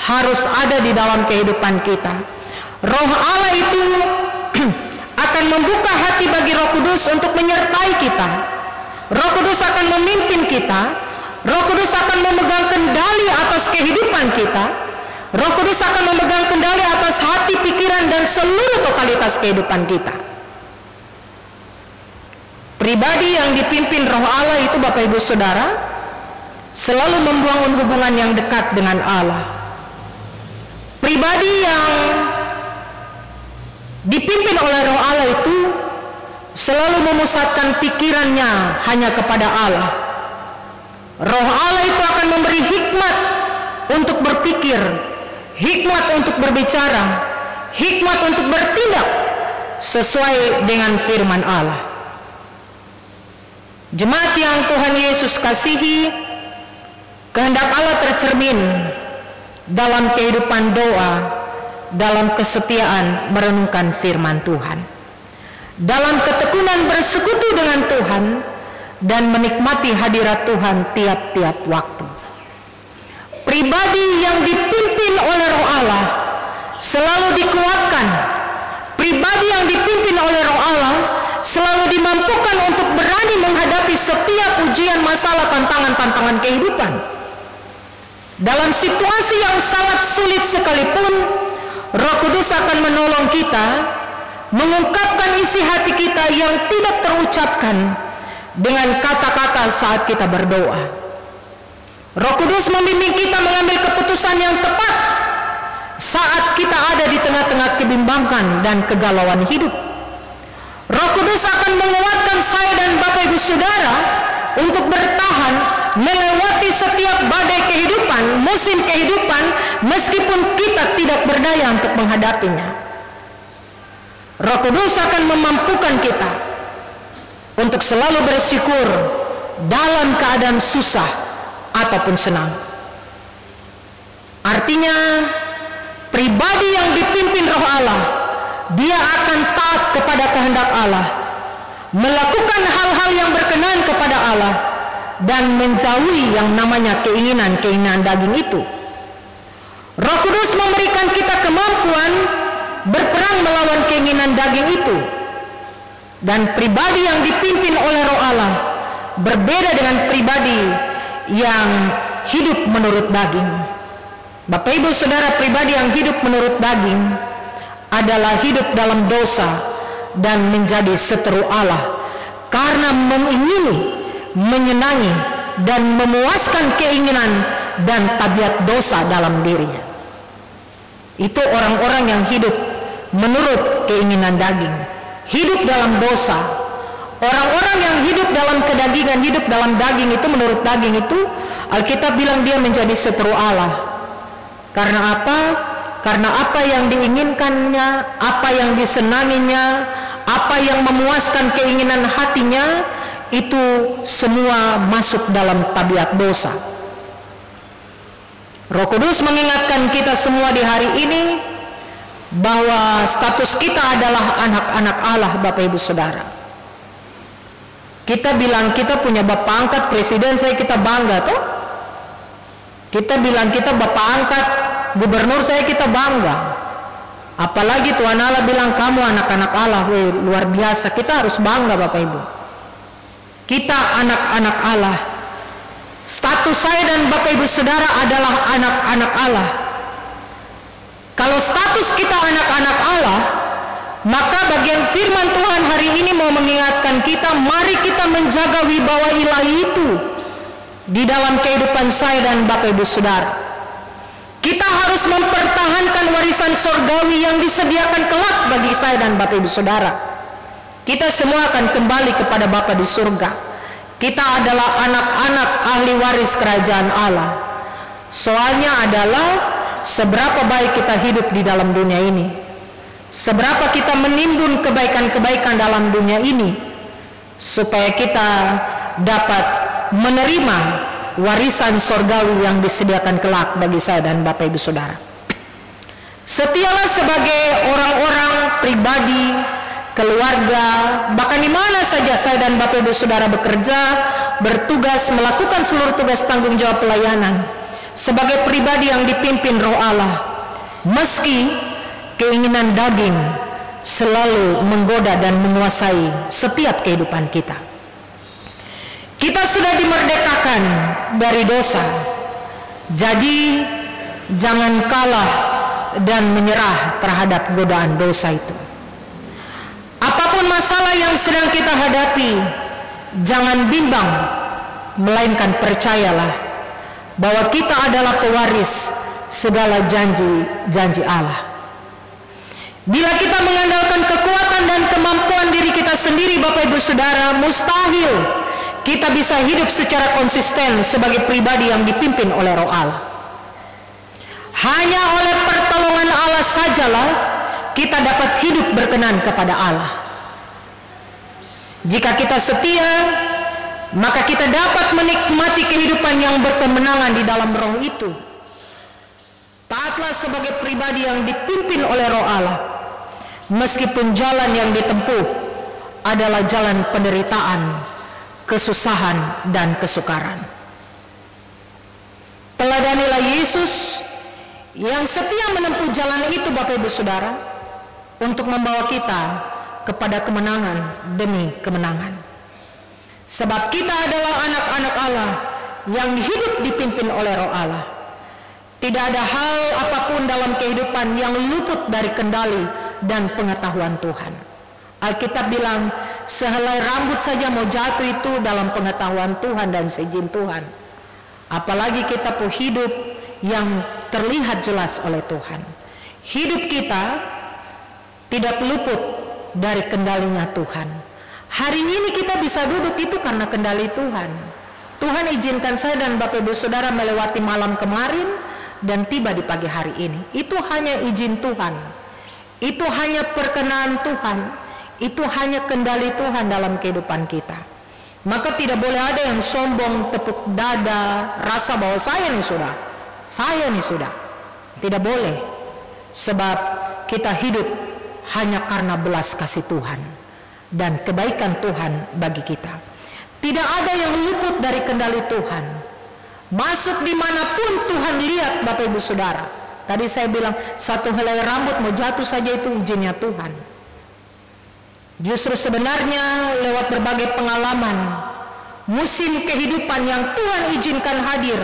harus ada di dalam kehidupan kita. Roh Allah itu akan membuka hati bagi Roh Kudus untuk menyertai kita. Roh Kudus akan memimpin kita. Roh Kudus akan memegang kendali atas kehidupan kita. Roh Kudus akan memegang kendali atas hati, pikiran, dan seluruh totalitas kehidupan kita. Pribadi yang dipimpin Roh Allah itu, Bapak Ibu Saudara, selalu membangun hubungan yang dekat dengan Allah. Pribadi yang dipimpin oleh Roh Allah itu selalu memusatkan pikirannya hanya kepada Allah. Roh Allah itu akan memberi hikmat untuk berpikir, hikmat untuk berbicara, hikmat untuk bertindak sesuai dengan firman Allah. Jemaat yang Tuhan Yesus kasihi, kehendak Allah tercermin dalam kehidupan doa, dalam kesetiaan merenungkan firman Tuhan, dalam ketekunan bersekutu dengan Tuhan, dan menikmati hadirat Tuhan tiap-tiap waktu. Pribadi yang dipimpin oleh Roh Allah selalu dikuatkan. Pribadi yang dipimpin oleh Roh Allah selalu dimampukan untuk berani menghadapi setiap ujian, masalah, tantangan-tantangan kehidupan. Dalam situasi yang sangat sulit sekalipun, Roh Kudus akan menolong kita mengungkapkan isi hati kita yang tidak terucapkan dengan kata-kata saat kita berdoa. Roh Kudus membimbing kita mengambil keputusan yang tepat saat kita ada di tengah-tengah kebimbangan dan kegalauan hidup. Roh Kudus akan menguatkan saya dan Bapak Ibu Saudara untuk bertahan melewati setiap badai kehidupan, musim kehidupan, meskipun kita tidak berdaya untuk menghadapinya. Roh Kudus akan memampukan kita untuk selalu bersyukur dalam keadaan susah ataupun senang. Artinya, pribadi yang dipimpin Roh Allah, dia akan taat kepada kehendak Allah, melakukan hal-hal yang berkenan kepada Allah, dan menjauhi yang namanya keinginan-keinginan daging itu. Roh Kudus memberikan kita kemampuan berperang melawan keinginan daging itu. Dan pribadi yang dipimpin oleh Roh Allah berbeda dengan pribadi yang hidup menurut daging. Bapak Ibu Saudara, pribadi yang hidup menurut daging adalah hidup dalam dosa dan menjadi seteru Allah karena mengingini, menyenangi, dan memuaskan keinginan dan tabiat dosa dalam dirinya. Itu orang-orang yang hidup menurut keinginan daging, hidup dalam dosa. Orang-orang yang hidup dalam kedagingan, hidup dalam daging itu, menurut daging itu, Alkitab bilang dia menjadi seteru Allah. Karena apa? Karena apa yang diinginkannya, apa yang disenanginya, apa yang memuaskan keinginan hatinya, itu semua masuk dalam tabiat dosa. Roh Kudus mengingatkan kita semua di hari ini bahwa status kita adalah anak-anak Allah, Bapak Ibu Saudara. Kita bilang kita punya bapak angkat presiden, saya kita bangga toh. Kita bilang kita bapak angkat gubernur, saya kita bangga. Apalagi Tuhan Allah bilang kamu anak-anak Allah, luar biasa. Kita harus bangga Bapak Ibu. Kita anak-anak Allah. Status saya dan Bapak Ibu Saudara adalah anak-anak Allah. Kalau status kita anak-anak Allah, maka bagian firman Tuhan hari ini mau mengingatkan kita, mari kita menjaga wibawa ilahi itu. di dalam kehidupan saya dan Bapak Ibu Saudara. Kita harus mempertahankan warisan surgawi yang disediakan kelak bagi saya dan Bapak Ibu Saudara. Kita semua akan kembali kepada Bapa di surga. Kita adalah anak-anak ahli waris kerajaan Allah. Soalnya adalah seberapa baik kita hidup di dalam dunia ini, seberapa kita menimbun kebaikan-kebaikan dalam dunia ini, supaya kita dapat menerima warisan surgawi yang disediakan kelak bagi saya dan Bapak Ibu Saudara. Setialah sebagai orang-orang pribadi, keluarga, bahkan di mana saja saya dan Bapak Ibu Saudara bekerja, bertugas, melakukan seluruh tugas tanggung jawab pelayanan sebagai pribadi yang dipimpin Roh Allah, meski keinginan daging selalu menggoda dan menguasai setiap kehidupan kita. Kita sudah dimerdekakan dari dosa, jadi jangan kalah dan menyerah terhadap godaan dosa itu. Apapun masalah yang sedang kita hadapi, jangan bimbang, melainkan percayalah bahwa kita adalah pewaris segala janji-janji Allah. Bila kita mengandalkan kekuatan dan kemampuan diri kita sendiri, Bapak Ibu Saudara, mustahil kita bisa hidup secara konsisten sebagai pribadi yang dipimpin oleh Roh Allah. Hanya oleh pertolongan Allah sajalah kita dapat hidup berkenan kepada Allah. Jika kita setia, maka kita dapat menikmati kehidupan yang berkemenangan di dalam Roh itu. Taatlah sebagai pribadi yang dipimpin oleh Roh Allah, meskipun jalan yang ditempuh adalah jalan penderitaan, kesusahan, dan kesukaran. Teladanilah Yesus yang setia menempuh jalan itu, Bapak Ibu Saudara, untuk membawa kita kepada kemenangan demi kemenangan. Sebab kita adalah anak-anak Allah yang hidup dipimpin oleh Roh Allah. Tidak ada hal apapun dalam kehidupan yang luput dari kendali dan pengetahuan Tuhan. Alkitab bilang, sehelai rambut saja mau jatuh itu dalam pengetahuan Tuhan dan seizin Tuhan. Apalagi kita pun hidup yang terlihat jelas oleh Tuhan. Hidup kita tidak luput dari kendalinya Tuhan. Hari ini kita bisa duduk itu karena kendali Tuhan. Tuhan izinkan saya dan Bapak Ibu Saudara melewati malam kemarin dan tiba di pagi hari ini. Itu hanya izin Tuhan. Itu hanya perkenan Tuhan. Itu hanya kendali Tuhan dalam kehidupan kita. Maka tidak boleh ada yang sombong, tepuk dada, rasa bahwa saya nih sudah. Tidak boleh. Sebab kita hidup hanya karena belas kasih Tuhan dan kebaikan Tuhan bagi kita. Tidak ada yang luput dari kendali Tuhan. Masuk dimanapun Tuhan lihat, Bapak Ibu Saudara. Tadi saya bilang satu helai rambut mau jatuh saja itu izinnya Tuhan. Justru sebenarnya lewat berbagai pengalaman, musim kehidupan yang Tuhan izinkan hadir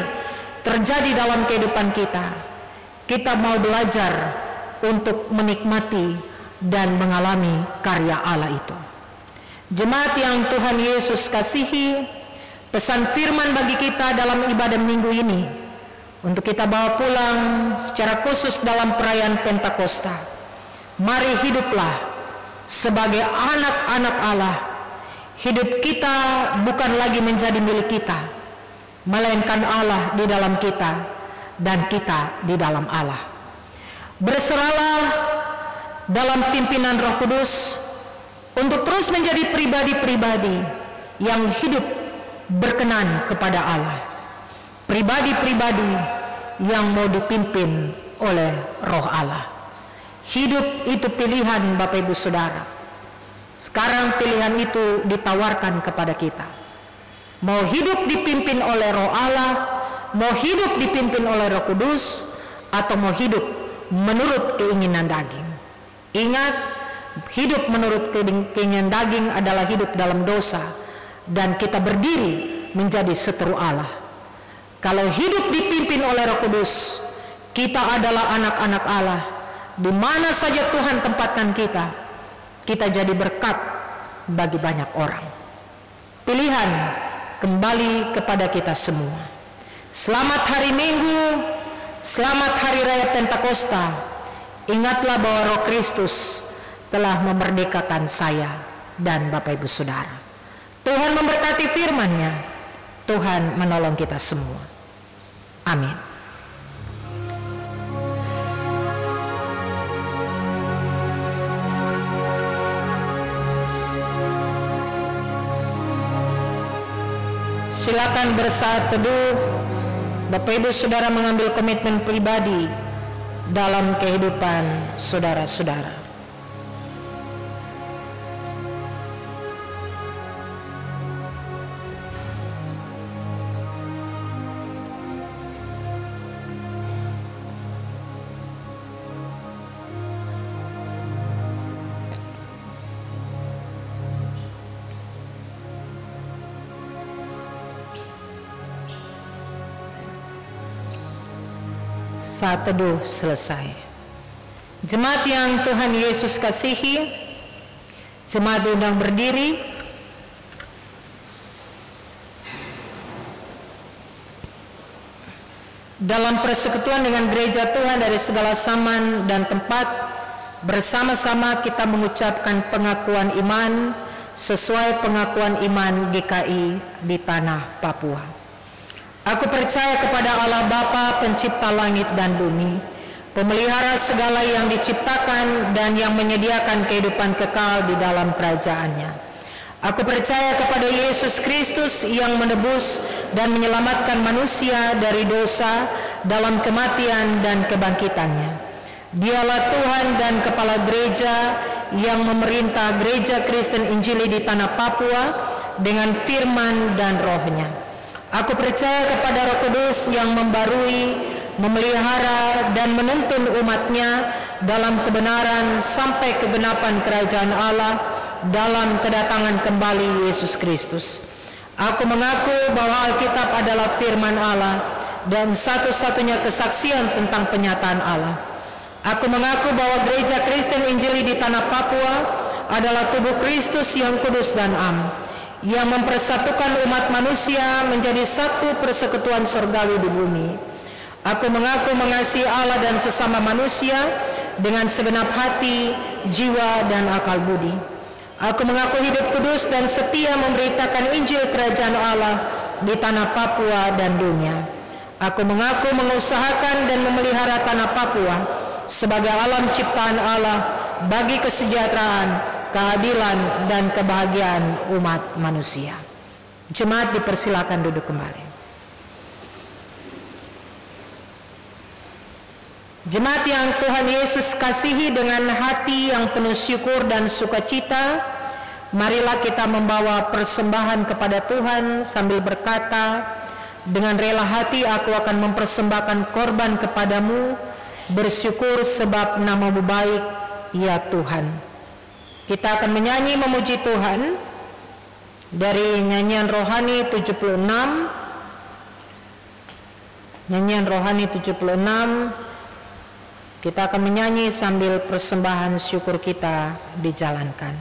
terjadi dalam kehidupan kita, kita mau belajar untuk menikmati dan mengalami karya Allah itu. Jemaat yang Tuhan Yesus kasihi, pesan firman bagi kita dalam ibadah minggu ini untuk kita bawa pulang secara khusus dalam perayaan Pentakosta. Mari hiduplah sebagai anak-anak Allah. Hidup kita bukan lagi menjadi milik kita, melainkan Allah di dalam kita dan kita di dalam Allah. Berserahlah dalam pimpinan Roh Kudus untuk terus menjadi pribadi-pribadi yang hidup berkenan kepada Allah. Pribadi-pribadi yang mau dipimpin oleh Roh Allah. Hidup itu pilihan, Bapak Ibu Saudara. Sekarang pilihan itu ditawarkan kepada kita. Mau hidup dipimpin oleh Roh Allah, mau hidup dipimpin oleh Roh Kudus, atau mau hidup menurut keinginan daging. Ingat, hidup menurut keinginan daging adalah hidup dalam dosa, dan kita berdiri menjadi seteru Allah. Kalau hidup dipimpin oleh Roh Kudus, kita adalah anak-anak Allah. Di mana saja Tuhan tempatkan kita, kita jadi berkat bagi banyak orang. Pilihan kembali kepada kita semua. Selamat hari Minggu, selamat hari raya Pentakosta. Ingatlah bahwa Roh Kristus telah memerdekakan saya dan Bapak Ibu Saudara. Tuhan memberkati firman-Nya. Tuhan menolong kita semua. Amin. Silakan bersaat teduh. Bapak Ibu Saudara mengambil komitmen pribadi dalam kehidupan saudara-saudara. Saat teduh selesai. Jemaat yang Tuhan Yesus kasihi, jemaat diundang berdiri. Dalam persekutuan dengan gereja Tuhan dari segala zaman dan tempat, bersama-sama kita mengucapkan pengakuan iman sesuai pengakuan iman GKI di tanah Papua. Aku percaya kepada Allah Bapa, pencipta langit dan bumi, pemelihara segala yang diciptakan dan yang menyediakan kehidupan kekal di dalam kerajaan-Nya. Aku percaya kepada Yesus Kristus yang menebus dan menyelamatkan manusia dari dosa dalam kematian dan kebangkitan-Nya. Dialah Tuhan dan Kepala Gereja yang memerintah Gereja Kristen Injili di tanah Papua dengan firman dan Roh-Nya. Aku percaya kepada Roh Kudus yang membarui, memelihara, dan menuntun umat-Nya dalam kebenaran sampai kegenapan kerajaan Allah dalam kedatangan kembali Yesus Kristus. Aku mengaku bahwa Alkitab adalah firman Allah dan satu-satunya kesaksian tentang penyataan Allah. Aku mengaku bahwa Gereja Kristen Injili di tanah Papua adalah tubuh Kristus yang kudus dan am, yang mempersatukan umat manusia menjadi satu persekutuan surgawi di bumi. Aku mengaku mengasihi Allah dan sesama manusia dengan segenap hati, jiwa, dan akal budi. Aku mengaku hidup kudus dan setia memberitakan Injil Kerajaan Allah di tanah Papua dan dunia. Aku mengaku mengusahakan dan memelihara tanah Papua sebagai alam ciptaan Allah bagi kesejahteraan, keadilan, dan kebahagiaan umat manusia. Jemaat dipersilakan duduk kembali. Jemaat yang Tuhan Yesus kasihi, dengan hati yang penuh syukur dan sukacita, marilah kita membawa persembahan kepada Tuhan sambil berkata, dengan rela hati aku akan mempersembahkan korban kepadamu, bersyukur sebab nama-Mu baik, ya Tuhan. Kita akan menyanyi memuji Tuhan dari nyanyian rohani 76. Nyanyian rohani 76. Kita akan menyanyi sambil persembahan syukur kita dijalankan.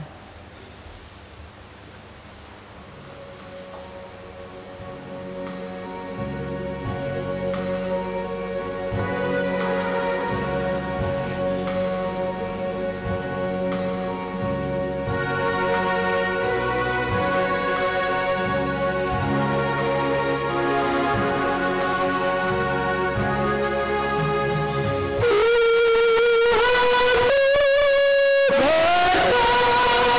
Berkata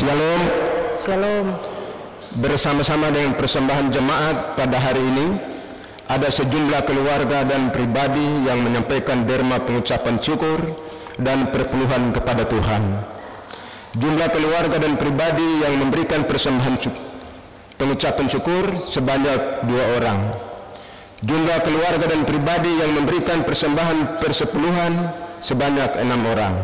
Shalom. Shalom. Bersama-sama dengan persembahan jemaat pada hari ini, ada sejumlah keluarga dan pribadi yang menyampaikan derma pengucapan syukur dan perpeluhan kepada Tuhan. Jumlah keluarga dan pribadi yang memberikan persembahan pengucapan syukur sebanyak 2 orang. Jumlah keluarga dan pribadi yang memberikan persembahan persepuluhan sebanyak 6 orang.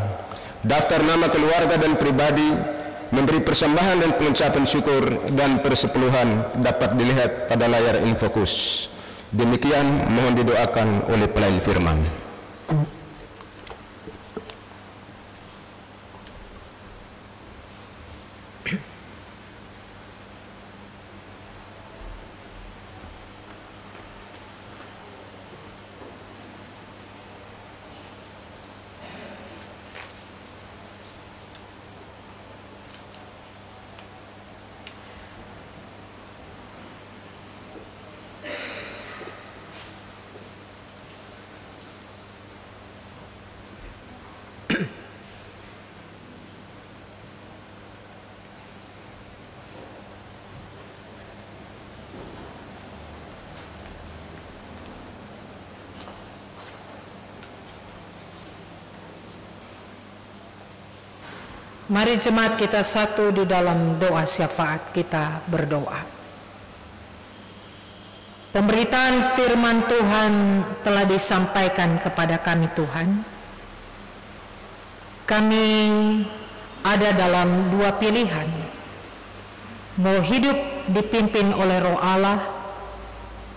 Daftar nama keluarga dan pribadi memberi persembahan dan pengucapan syukur dan persepuluhan dapat dilihat pada layar Infokus. Demikian mohon didoakan oleh pelayan firman. Mari jemaat kita satu di dalam doa syafaat, kita berdoa. Pemberitaan firman Tuhan telah disampaikan kepada kami Tuhan. Kami ada dalam dua pilihan. Mau hidup dipimpin oleh Roh Allah,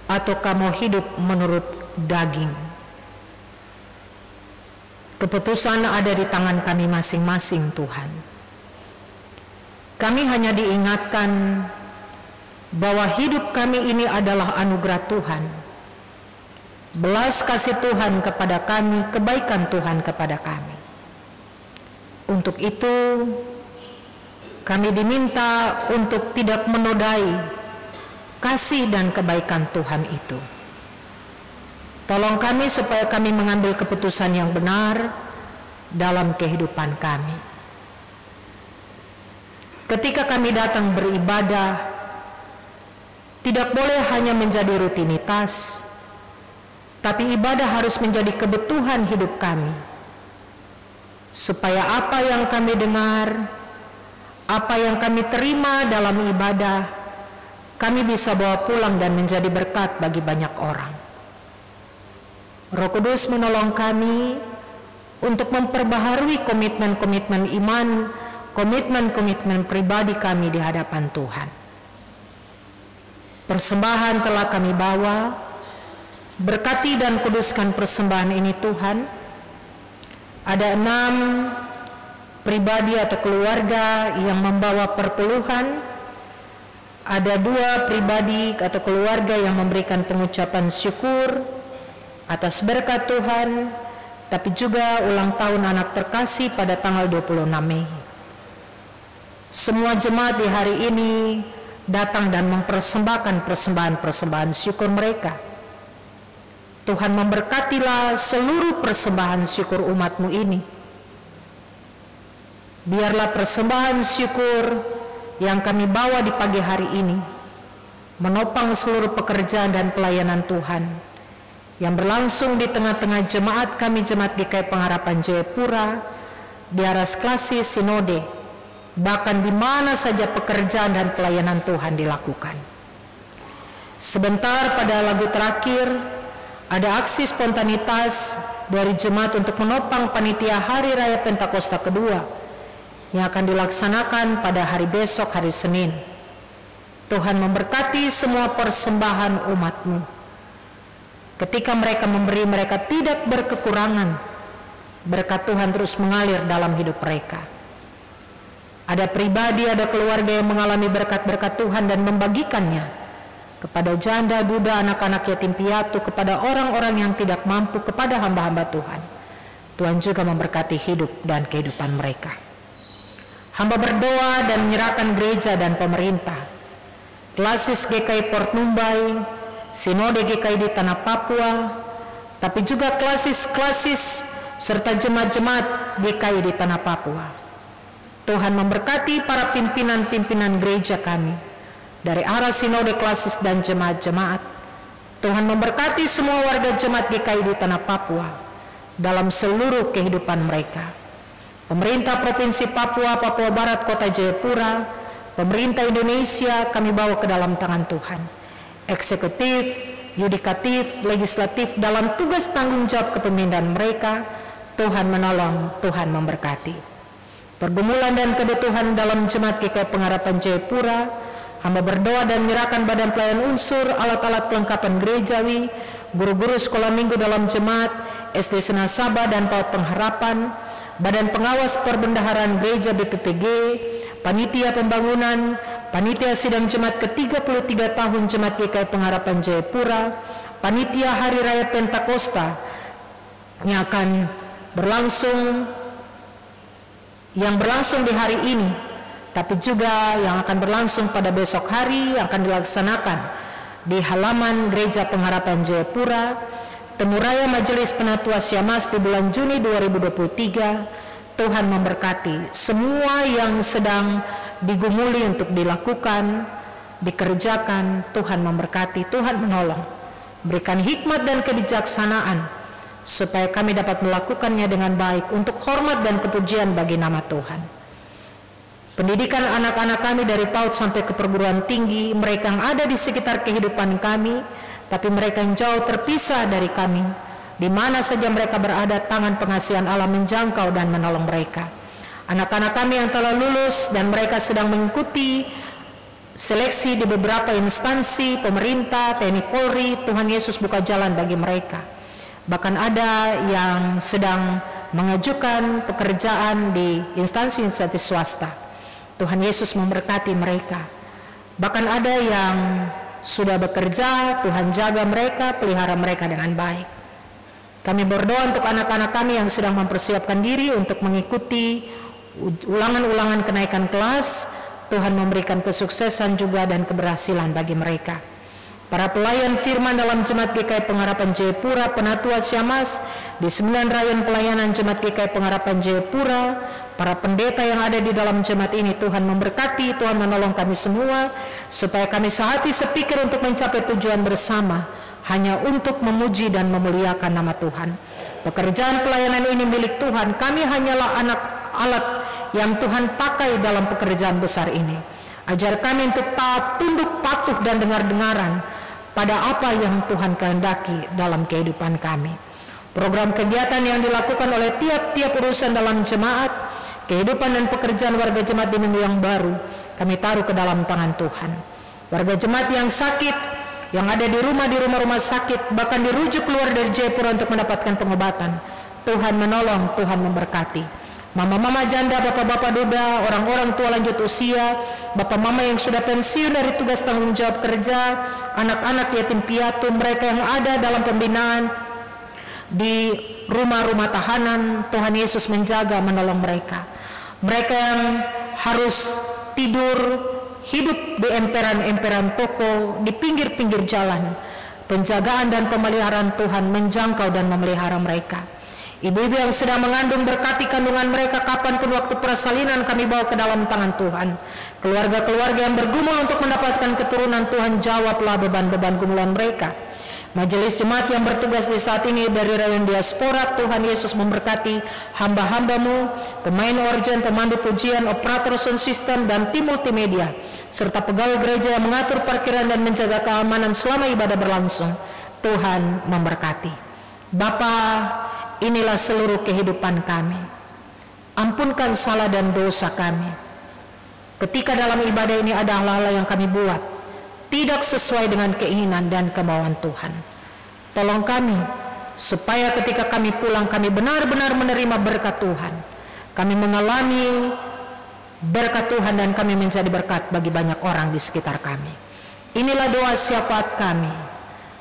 ataukah mau hidup menurut daging. Keputusan ada di tangan kami masing-masing Tuhan. Kami hanya diingatkan bahwa hidup kami ini adalah anugerah Tuhan. Belas kasih Tuhan kepada kami, kebaikan Tuhan kepada kami. Untuk itu kami diminta untuk tidak menodai kasih dan kebaikan Tuhan itu. Tolong kami supaya kami mengambil keputusan yang benar dalam kehidupan kami. Ketika kami datang beribadah, tidak boleh hanya menjadi rutinitas, tapi ibadah harus menjadi kebutuhan hidup kami. Supaya apa yang kami dengar, apa yang kami terima dalam ibadah, kami bisa bawa pulang dan menjadi berkat bagi banyak orang. Roh Kudus menolong kami untuk memperbaharui komitmen-komitmen iman, komitmen-komitmen pribadi kami di hadapan Tuhan. Persembahan telah kami bawa, berkati dan kuduskan persembahan ini Tuhan. Ada 6 pribadi atau keluarga yang membawa perpuluhan, ada 2 pribadi atau keluarga yang memberikan pengucapan syukur atas berkat Tuhan, tapi juga ulang tahun anak terkasih pada tanggal 26 Mei. Semua jemaat di hari ini datang dan mempersembahkan persembahan-persembahan syukur mereka. Tuhan memberkatilah seluruh persembahan syukur umat-Mu ini. Biarlah persembahan syukur yang kami bawa di pagi hari ini menopang seluruh pekerjaan dan pelayanan Tuhan yang berlangsung di tengah-tengah jemaat kami, Jemaat GKI Pengharapan Jayapura, di aras klasis sinode, bahkan di mana saja pekerjaan dan pelayanan Tuhan dilakukan. Sebentar pada lagu terakhir, ada aksi spontanitas dari jemaat untuk menopang panitia Hari Raya Pentakosta kedua yang akan dilaksanakan pada hari besok, hari Senin. Tuhan memberkati semua persembahan umat-Mu. Ketika mereka memberi, mereka tidak berkekurangan. Berkat Tuhan terus mengalir dalam hidup mereka. Ada pribadi, ada keluarga yang mengalami berkat-berkat Tuhan dan membagikannya kepada janda, duda, anak-anak yatim piatu, kepada orang-orang yang tidak mampu, kepada hamba-hamba Tuhan. Tuhan juga memberkati hidup dan kehidupan mereka. Hamba berdoa dan menyerahkan gereja dan pemerintah, klasis GKI Port Numbai, Sinode GKI di Tanah Papua, tapi juga klasis-klasis serta jemaat-jemaat GKI di Tanah Papua. Tuhan memberkati para pimpinan-pimpinan gereja kami dari arah sinode klasis dan jemaat-jemaat. Tuhan memberkati semua warga jemaat GKI di Tanah Papua dalam seluruh kehidupan mereka. Pemerintah Provinsi Papua, Papua Barat, Kota Jayapura, pemerintah Indonesia kami bawa ke dalam tangan Tuhan. Eksekutif, yudikatif, legislatif dalam tugas tanggung jawab kepemimpinan mereka, Tuhan menolong, Tuhan memberkati. Pergumulan dan kebutuhan dalam Jemaat GKI Pengharapan Jayapura, hamba berdoa dan menyerahkan badan pelayan unsur, alat-alat pelengkapan gerejawi, guru-guru sekolah minggu dalam jemaat, SD Senasaba dan PAUD Pengharapan, badan pengawas perbendaharaan gereja BPPG, panitia pembangunan, panitia sidang jemaat ke-33 tahun Jemaat GKI Pengharapan Jayapura, panitia Hari Raya Pentakosta yang akan berlangsung di hari ini, tapi juga yang akan berlangsung pada besok hari, yang akan dilaksanakan di halaman Gereja Pengharapan Jayapura, Temu Raya Majelis Penatua Syamas di bulan Juni 2023. Tuhan memberkati semua yang sedang digumuli untuk dilakukan, dikerjakan. Tuhan memberkati, Tuhan menolong, berikan hikmat dan kebijaksanaan supaya kami dapat melakukannya dengan baik untuk hormat dan kepujian bagi nama Tuhan. pendidikan anak-anak kami dari PAUD sampai ke perguruan tinggi, mereka yang ada di sekitar kehidupan kami, tapi mereka yang jauh terpisah dari kami. Di mana saja mereka berada, tangan pengasihan Allah menjangkau dan menolong mereka. Anak-anak kami yang telah lulus dan mereka sedang mengikuti seleksi di beberapa instansi pemerintah, TNI Polri, Tuhan Yesus buka jalan bagi mereka. Bahkan ada yang sedang mengajukan pekerjaan di instansi-instansi swasta. Tuhan Yesus memberkati mereka. Bahkan ada yang sudah bekerja, Tuhan jaga mereka, pelihara mereka dengan baik. Kami berdoa untuk anak-anak kami yang sedang mempersiapkan diri untuk mengikuti ulangan-ulangan kenaikan kelas. Tuhan memberikan kesuksesan juga dan keberhasilan bagi mereka. Para pelayan firman dalam Jemaat GKI Pengharapan Jayapura, Penatua Ciamas, di 9 rayon pelayanan Jemaat GKI Pengharapan Jayapura, para pendeta yang ada di dalam jemaat ini, Tuhan memberkati, Tuhan menolong kami semua, supaya kami sehati sepikir untuk mencapai tujuan bersama, hanya untuk memuji dan memuliakan nama Tuhan. Pekerjaan pelayanan ini milik Tuhan, kami hanyalah alat yang Tuhan pakai dalam pekerjaan besar ini. Ajar kami untuk taat, tunduk, patuh, dan dengar-dengaran pada apa yang Tuhan kehendaki dalam kehidupan kami. Program kegiatan yang dilakukan oleh tiap-tiap urusan dalam jemaat, kehidupan dan pekerjaan warga jemaat di minggu yang baru, kami taruh ke dalam tangan Tuhan. Warga jemaat yang sakit, yang ada di rumah sakit, bahkan dirujuk keluar dari Jayapura untuk mendapatkan pengobatan, Tuhan menolong, Tuhan memberkati. Mama-mama janda, bapak-bapak duda, orang-orang tua lanjut usia, bapak-mama yang sudah pensiun dari tugas tanggung jawab kerja, anak-anak yatim piatu, mereka yang ada dalam pembinaan di rumah-rumah tahanan, Tuhan Yesus menjaga, menolong mereka. Mereka yang harus tidur, hidup di emperan-emperan toko, di pinggir-pinggir jalan, penjagaan dan pemeliharaan Tuhan menjangkau dan memelihara mereka. Ibu-ibu yang sedang mengandung, berkati kandungan mereka, kapanpun waktu persalinan kami bawa ke dalam tangan Tuhan. Keluarga-keluarga yang bergumul untuk mendapatkan keturunan, Tuhan jawablah beban-beban gumulan mereka. Majelis jemaat yang bertugas di saat ini dari rayon diaspora, Tuhan Yesus memberkati hamba-hambamu, pemain organ, pemandu pujian, operator sound system, dan tim multimedia, serta pegawai gereja yang mengatur parkiran dan menjaga keamanan selama ibadah berlangsung. Tuhan memberkati. Bapa, inilah seluruh kehidupan kami. Ampunkan salah dan dosa kami. Ketika dalam ibadah ini ada hal-hal yang kami buat tidak sesuai dengan keinginan dan kemauan Tuhan. Tolong kami, supaya ketika kami pulang, kami benar-benar menerima berkat Tuhan. Kami mengalami berkat Tuhan dan kami menjadi berkat bagi banyak orang di sekitar kami. Inilah doa syafaat kami,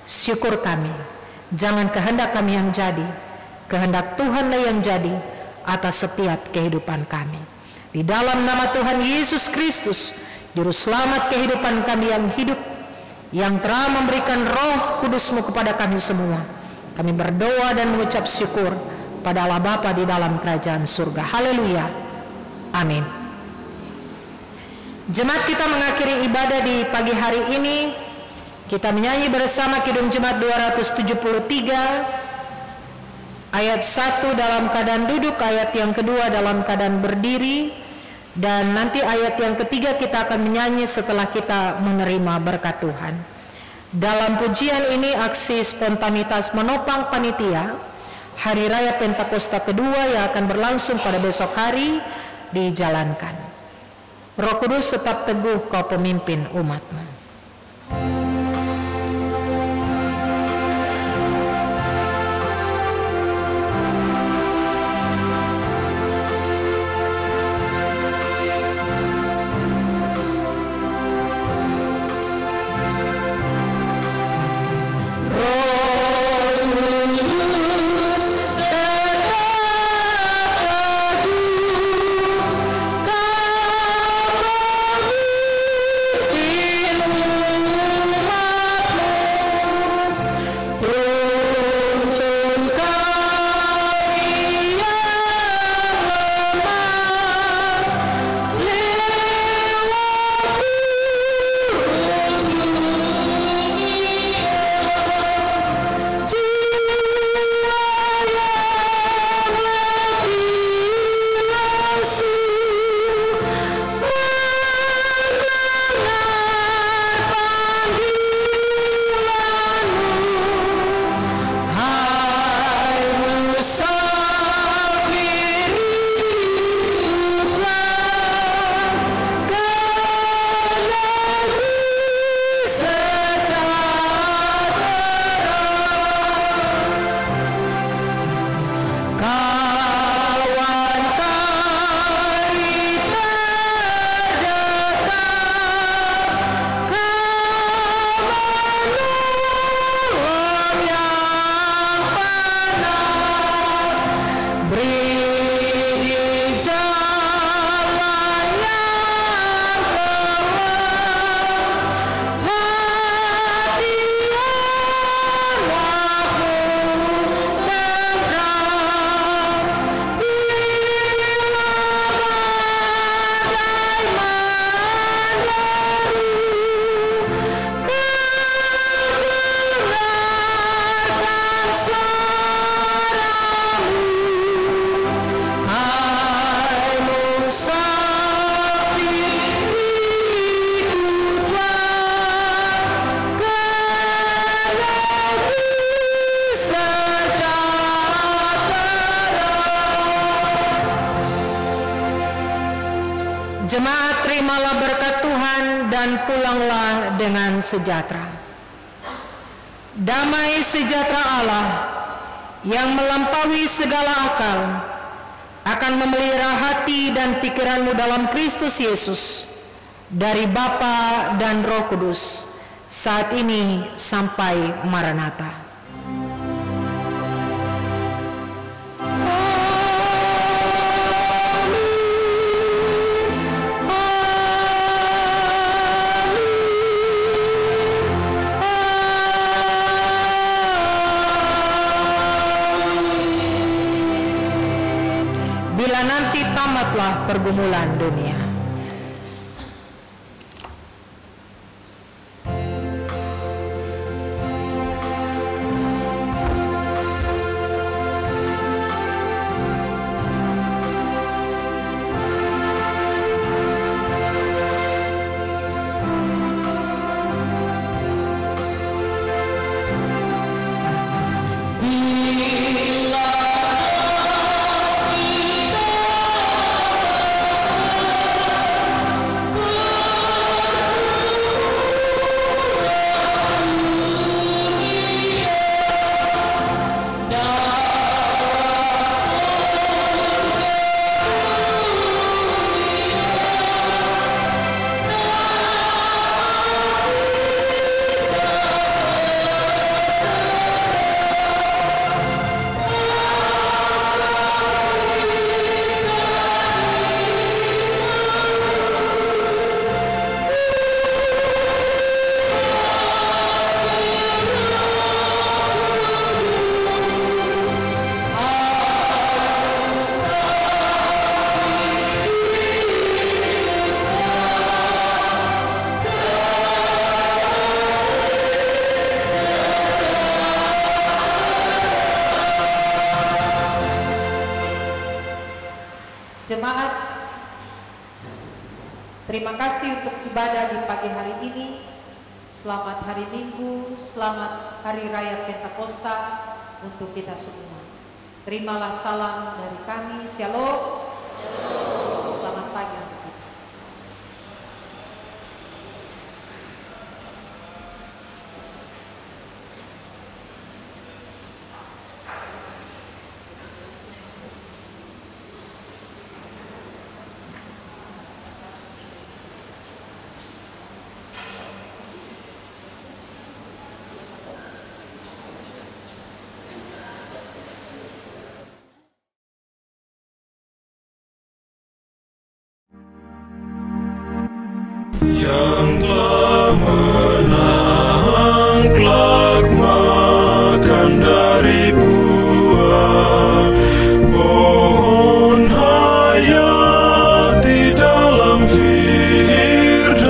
syukur kami. Jangan kehendak kami yang jadi, kehendak Tuhanlah yang jadi atas setiap kehidupan kami. Di dalam nama Tuhan Yesus Kristus, Juru Selamat kehidupan kami yang hidup, yang telah memberikan Roh Kudus-Mu kepada kami semua, kami berdoa dan mengucap syukur pada Allah Bapa di dalam kerajaan surga. Haleluya. Amin. Jemaat kita mengakhiri ibadah di pagi hari ini. Kita menyanyi bersama Kidung Jemaat 273, ayat 1 dalam keadaan duduk, ayat yang kedua dalam keadaan berdiri, dan nanti ayat yang ketiga kita akan menyanyi setelah kita menerima berkat Tuhan. Dalam pujian ini aksi spontanitas menopang panitia Hari Raya Pentakosta kedua yang akan berlangsung pada besok hari dijalankan. Roh Kudus tetap teguh kau pemimpin umat-Mu. Kau Jemaat, terimalah berkat Tuhan dan pulanglah dengan sejahtera. Damai sejahtera Allah yang melampaui segala akal akan memelihara hati dan pikiranmu dalam Kristus Yesus dari Bapa dan Roh Kudus saat ini sampai Maranatha. Bila nanti tamatlah pergumulan dunia. Jemaat, terima kasih untuk ibadah di pagi hari ini. Selamat hari Minggu, selamat Hari Raya Pentakosta untuk kita semua. Terimalah salam dari kami. Shalom. Selamat pagi untuk kita. Yang telah menang kelak makan dari buah pohon hayat di dalam Firdausku.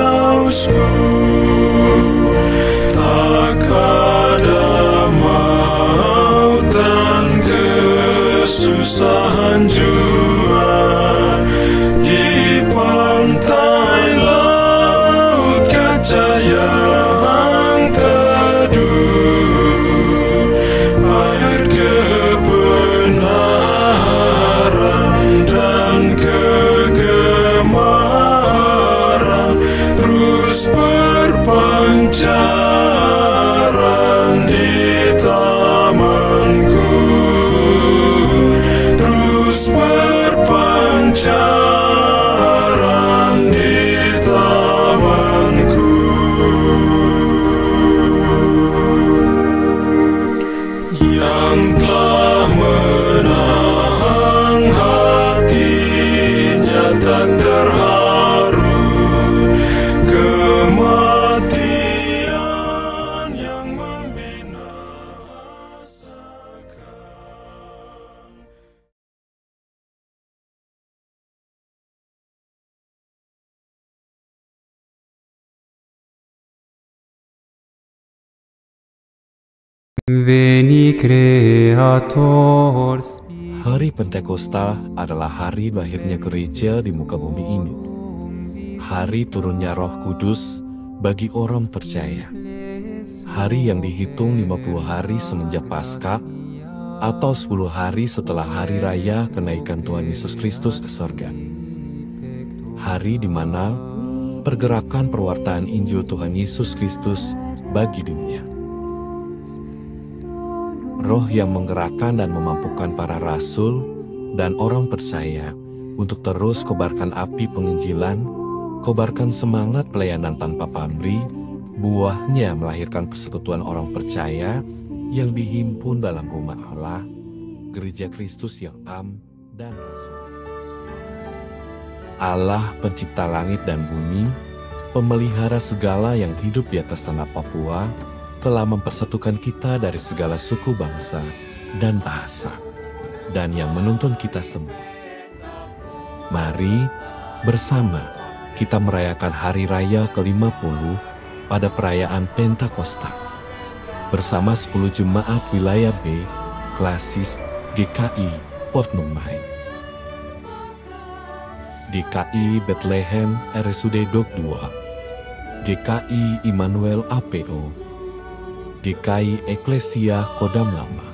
Tak ada maut dan kesusahan jua di pantai laut kaca yang teduh, air kebenaran dan kegemaran terus berpancaran di tamanku, terus dan terharu, kematian yang membinasakan. Veni Creator Spiritus. Hari Pentakosta adalah hari lahirnya gereja di muka bumi ini. Hari turunnya Roh Kudus bagi orang percaya. Hari yang dihitung 50 hari semenjak Paskah atau 10 hari setelah hari raya kenaikan Tuhan Yesus Kristus ke surga. Hari di mana pergerakan perwartaan Injil Tuhan Yesus Kristus bagi dunia. Roh yang menggerakkan dan memampukan para rasul dan orang percaya untuk terus kobarkan api penginjilan, kobarkan semangat pelayanan tanpa pamrih, buahnya melahirkan persekutuan orang percaya yang dihimpun dalam rumah Allah, Gereja Kristus yang am dan rasul. Allah pencipta langit dan bumi, pemelihara segala yang hidup di atas tanah Papua, telah mempersatukan kita dari segala suku bangsa dan bahasa, dan yang menuntun kita semua. Mari bersama kita merayakan Hari Raya ke-50 pada perayaan Pentakosta, bersama 10 jemaat wilayah B, Klasis, GKI, Port Numbai. GKI Bethlehem RSUD Dok 2, GKI Immanuel APO, GKI Eklesia Kodam Lama,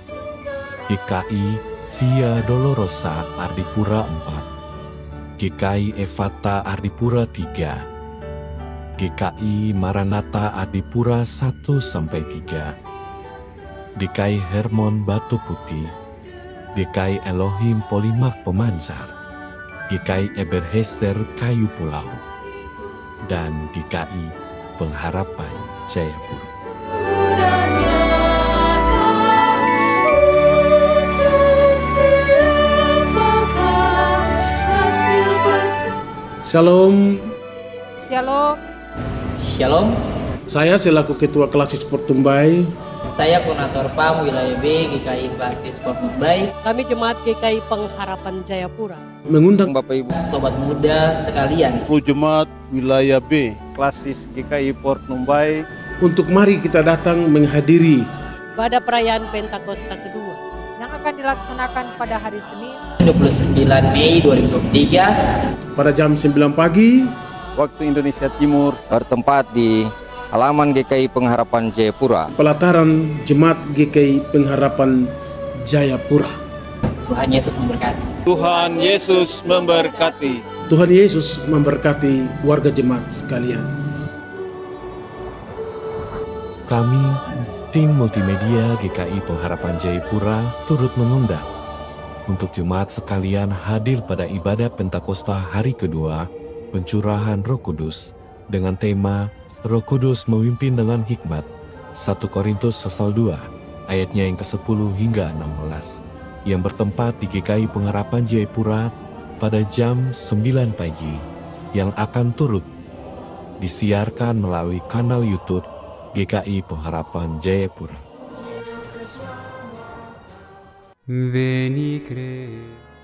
GKI Via Dolorosa Ardipura 4, GKI Evata Ardipura 3, GKI Maranatha Ardipura 1-3, GKI Hermon Batu Putih, GKI Elohim Polimak Pemancar, GKI Ebenezer Kayu Pulau, dan GKI Pengharapan Jayapura. Shalom. Shalom. Shalom. Saya selaku Ketua Klasis Port Numbai. Saya Koordinator PAM Wilayah B GKI Klasis Port Numbai. Kami Jemaat GKI Pengharapan Jayapura Mengundang Bapak Ibu, Sobat muda sekalian, Jemaat Wilayah B Klasis GKI Port Numbai, untuk mari kita datang menghadiri pada perayaan Pentakosta kedua yang akan dilaksanakan pada hari Senin 29 Mei 2023 pada jam 9 pagi waktu Indonesia Timur, bertempat di halaman GKI Pengharapan Jayapura. pelataran Jemaat GKI Pengharapan Jayapura. Tuhan Yesus memberkati. Tuhan Yesus memberkati. Tuhan Yesus memberkati warga jemaat sekalian. Kami, tim multimedia GKI Pengharapan Jayapura, turut mengundang untuk jemaat sekalian hadir pada ibadah Pentakosta hari kedua, pencurahan Roh Kudus, dengan tema Roh Kudus memimpin dengan hikmat, 1 Korintus pasal 2, ayatnya yang ke-10 hingga 16, yang bertempat di GKI Pengharapan Jayapura pada jam 9 pagi, yang akan turut disiarkan melalui kanal YouTube GKI Pengharapan Jayapura. Veni Creator.